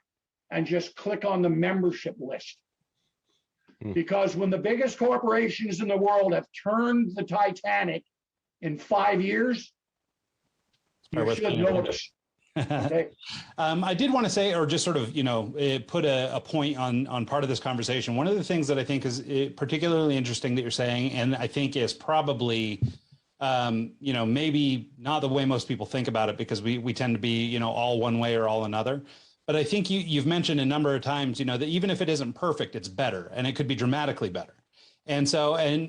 Speaker 7: and just click on the membership list. Because when the biggest corporations in the world have turned the Titanic in 5 years, you should notice. Okay.
Speaker 1: I did want to say, or just sort of, put a point on part of this conversation. One of the things that I think is particularly interesting that you're saying, and I think is probably, maybe not the way most people think about it, because we tend to be, all one way or all another. But I think you've mentioned a number of times, that even if it isn't perfect, it's better, and it could be dramatically better. And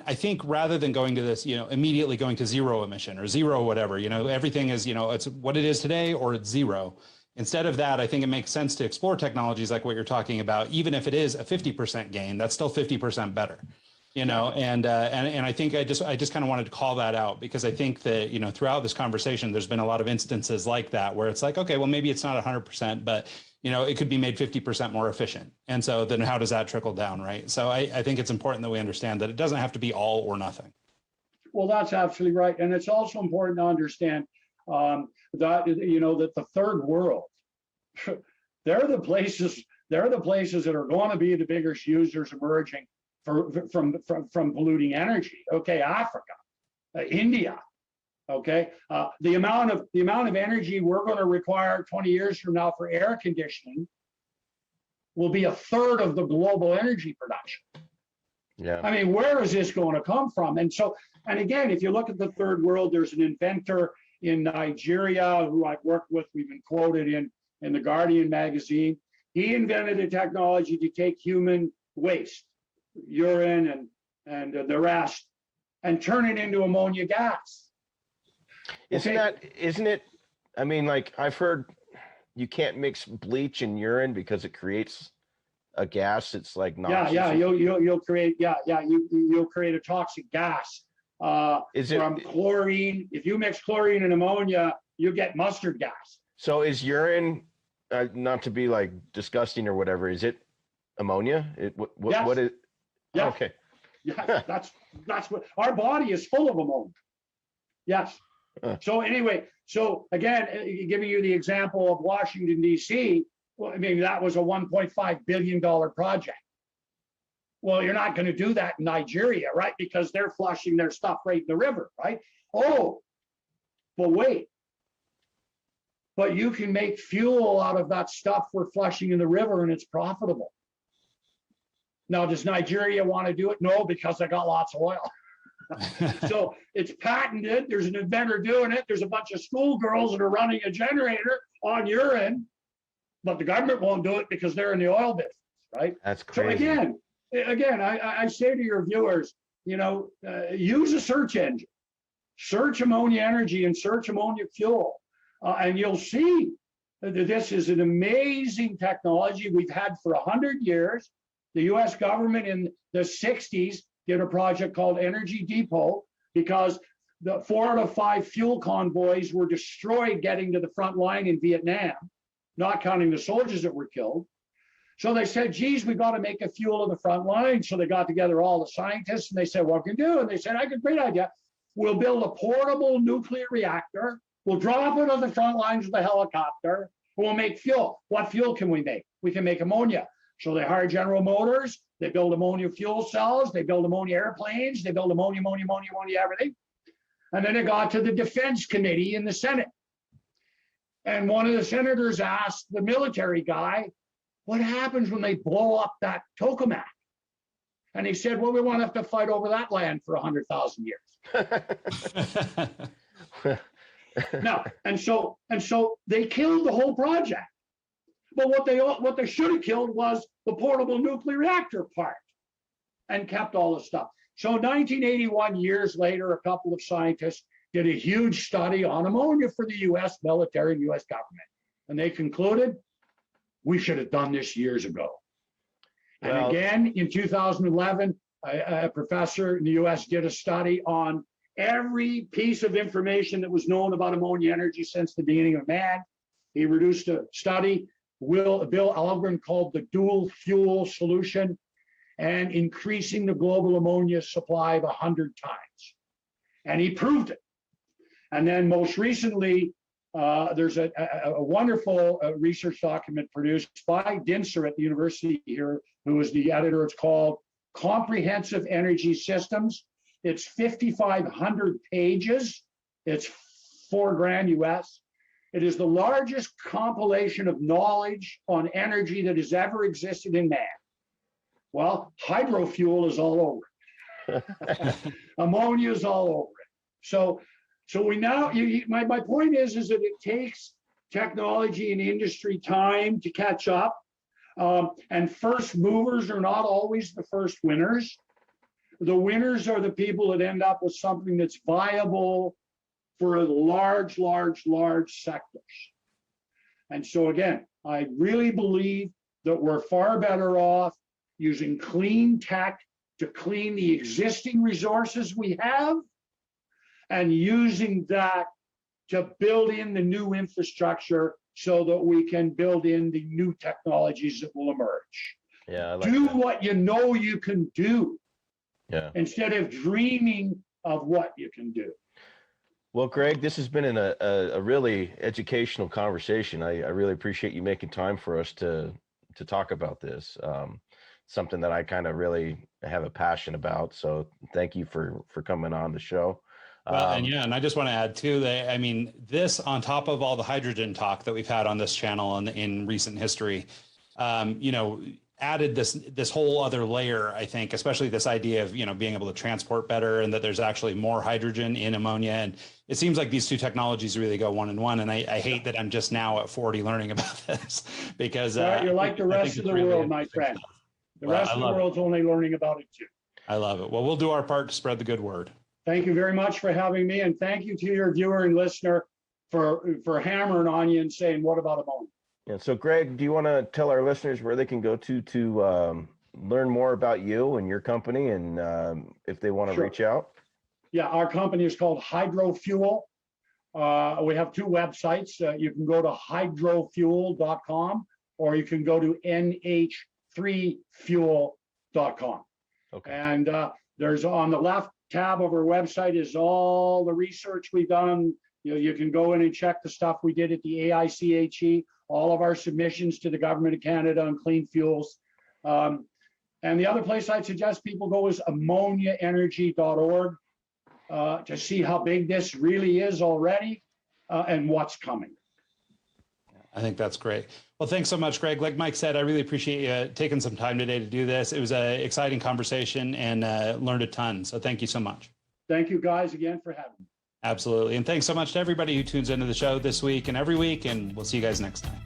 Speaker 1: I think rather than going to this, immediately going to zero emission or zero whatever, everything is, it's what it is today or it's zero. Instead of that, I think it makes sense to explore technologies like what you're talking about. Even if it is a 50% gain, that's still 50% better. And I think I just kind of wanted to call that out, because I think that, throughout this conversation, there's been a lot of instances like that where it's like, okay, well, maybe it's not 100%, but it could be made 50% more efficient. And so then how does that trickle down, right? So I think it's important that we understand that it doesn't have to be all or nothing.
Speaker 7: Well, that's absolutely right. And it's also important to understand that the third world, they're the places that are going to be the biggest users emerging from polluting energy. Okay, Africa, India. Okay, the amount of energy we're going to require 20 years from now for air conditioning will be a third of the global energy production.
Speaker 8: Yeah.
Speaker 7: I mean, where is this going to come from? And again, if you look at the third world, there's an inventor in Nigeria who I've worked with. We've been quoted in the Guardian magazine. He invented a technology to take human waste, urine and the rest, and turn it into ammonia gas.
Speaker 8: Isn't it? I mean, like, I've heard you can't mix bleach and urine because it creates a gas. It's like noxious.
Speaker 7: You'll create a toxic gas. From chlorine? If you mix chlorine and ammonia, you get mustard gas.
Speaker 8: So is urine, not to be like disgusting or whatever, is it ammonia?
Speaker 7: Yes.
Speaker 8: What is?
Speaker 7: Yeah.
Speaker 8: Okay.
Speaker 7: Yeah, that's what our body is full of ammonia. Yes. So anyway, again, giving you the example of Washington, D.C., well, I mean, that was a $1.5 billion project. Well, you're not going to do that in Nigeria, right? Because they're flushing their stuff right in the river, right? Oh, but wait. But you can make fuel out of that stuff we're flushing in the river, and it's profitable. Now, does Nigeria want to do it? No, because they got lots of oil. So it's patented. There's an inventor doing it. There's a bunch of schoolgirls that are running a generator on urine, but the government won't do it because they're in the oil business, right?
Speaker 8: That's crazy.
Speaker 7: So again, I say to your viewers, use a search engine, search ammonia energy and search ammonia fuel, and you'll see that this is an amazing technology we've had for 100 years. The U.S. government in the 60s did a project called Energy Depot because the 4 out of 5 fuel convoys were destroyed getting to the front line in Vietnam, not counting the soldiers that were killed. So they said, geez, we got to make a fuel of the front line. So they got together all the scientists and they said, what can we do? And they said, I got a great idea. We'll build a portable nuclear reactor. We'll drop it on the front lines of the helicopter. We'll make fuel. What fuel can we make? We can make ammonia. So they hired General Motors. They build ammonia fuel cells. They build ammonia airplanes. They build ammonia, everything. And then it got to the Defense Committee in the Senate. And one of the senators asked the military guy, what happens when they blow up that tokamak? And he said, well, we won't have to fight over that land for 100,000 years. No, and so they killed the whole project. But what they should have killed was the portable nuclear reactor part and kept all the stuff. So 1981, years later, a couple of scientists did a huge study on ammonia for the U.S. military and U.S. government. And they concluded, we should have done this years ago. And again, in 2011, a professor in the US did a study on every piece of information that was known about ammonia energy since the beginning of man. He reduced a study, Bill Algren called the dual fuel solution, and increasing the global ammonia supply of 100 times. And he proved it. And then most recently, there's a wonderful research document produced by Dinser at the university here, who is the editor. It's called Comprehensive Energy Systems. It's 5,500 pages. It's $4,000 US. It is the largest compilation of knowledge on energy that has ever existed in man. Well, hydrofuel is all over it. Ammonia is all over it. So we now, my point is that it takes technology and industry time to catch up. And first movers are not always the first winners. The winners are the people that end up with something that's viable for large sectors. And so again, I really believe that we're far better off using clean tech to clean the existing resources we have and using that to build in the new infrastructure so that we can build in the new technologies that will emerge.
Speaker 8: Yeah, I like
Speaker 7: do
Speaker 8: that.
Speaker 7: what you know you can do.
Speaker 8: Yeah.
Speaker 7: Instead of dreaming of what you can do.
Speaker 8: Well, Greg, this has been a really educational conversation. I really appreciate you making time for us to talk about this. Something that I kind of really have a passion about. So thank you for coming on the show.
Speaker 1: Well, and I just want to add too that, I mean, this on top of all the hydrogen talk that we've had on this channel and in recent history, added this whole other layer, I think, especially this idea of, being able to transport better and that there's actually more hydrogen in ammonia. And it seems like these two technologies really go one in one. And I hate that I'm just now at 40 learning about this because
Speaker 7: you're like the rest of the world, my friend. The rest of the world's only learning about it too.
Speaker 1: I love it. Well, we'll do our part to spread the good word.
Speaker 7: Thank you very much for having me. And thank you to your viewer and listener for hammering on you and saying, what about ammonia?
Speaker 8: Yeah. So Greg, do you want to tell our listeners where they can go to learn more about you and your company and if they want to reach out? Yeah,
Speaker 7: our company is called Hydrofuel. We have two websites. You can go to hydrofuel.com or you can go to nh3fuel.com.
Speaker 8: Okay.
Speaker 7: And there's on the left tab of our website is all the research we've done. You can go in and check the stuff we did at the AICHE, all of our submissions to the government of Canada on clean fuels. And the other place I'd suggest people go is ammoniaenergy.org to see how big this really is already and what's coming.
Speaker 1: I think that's great. Well, thanks so much, Greg. Like Mike said, I really appreciate you taking some time today to do this. It was an exciting conversation and learned a ton. So thank you so much.
Speaker 7: Thank you guys again for having me.
Speaker 1: Absolutely. And thanks so much to everybody who tunes into the show this week and every week. And we'll see you guys next time.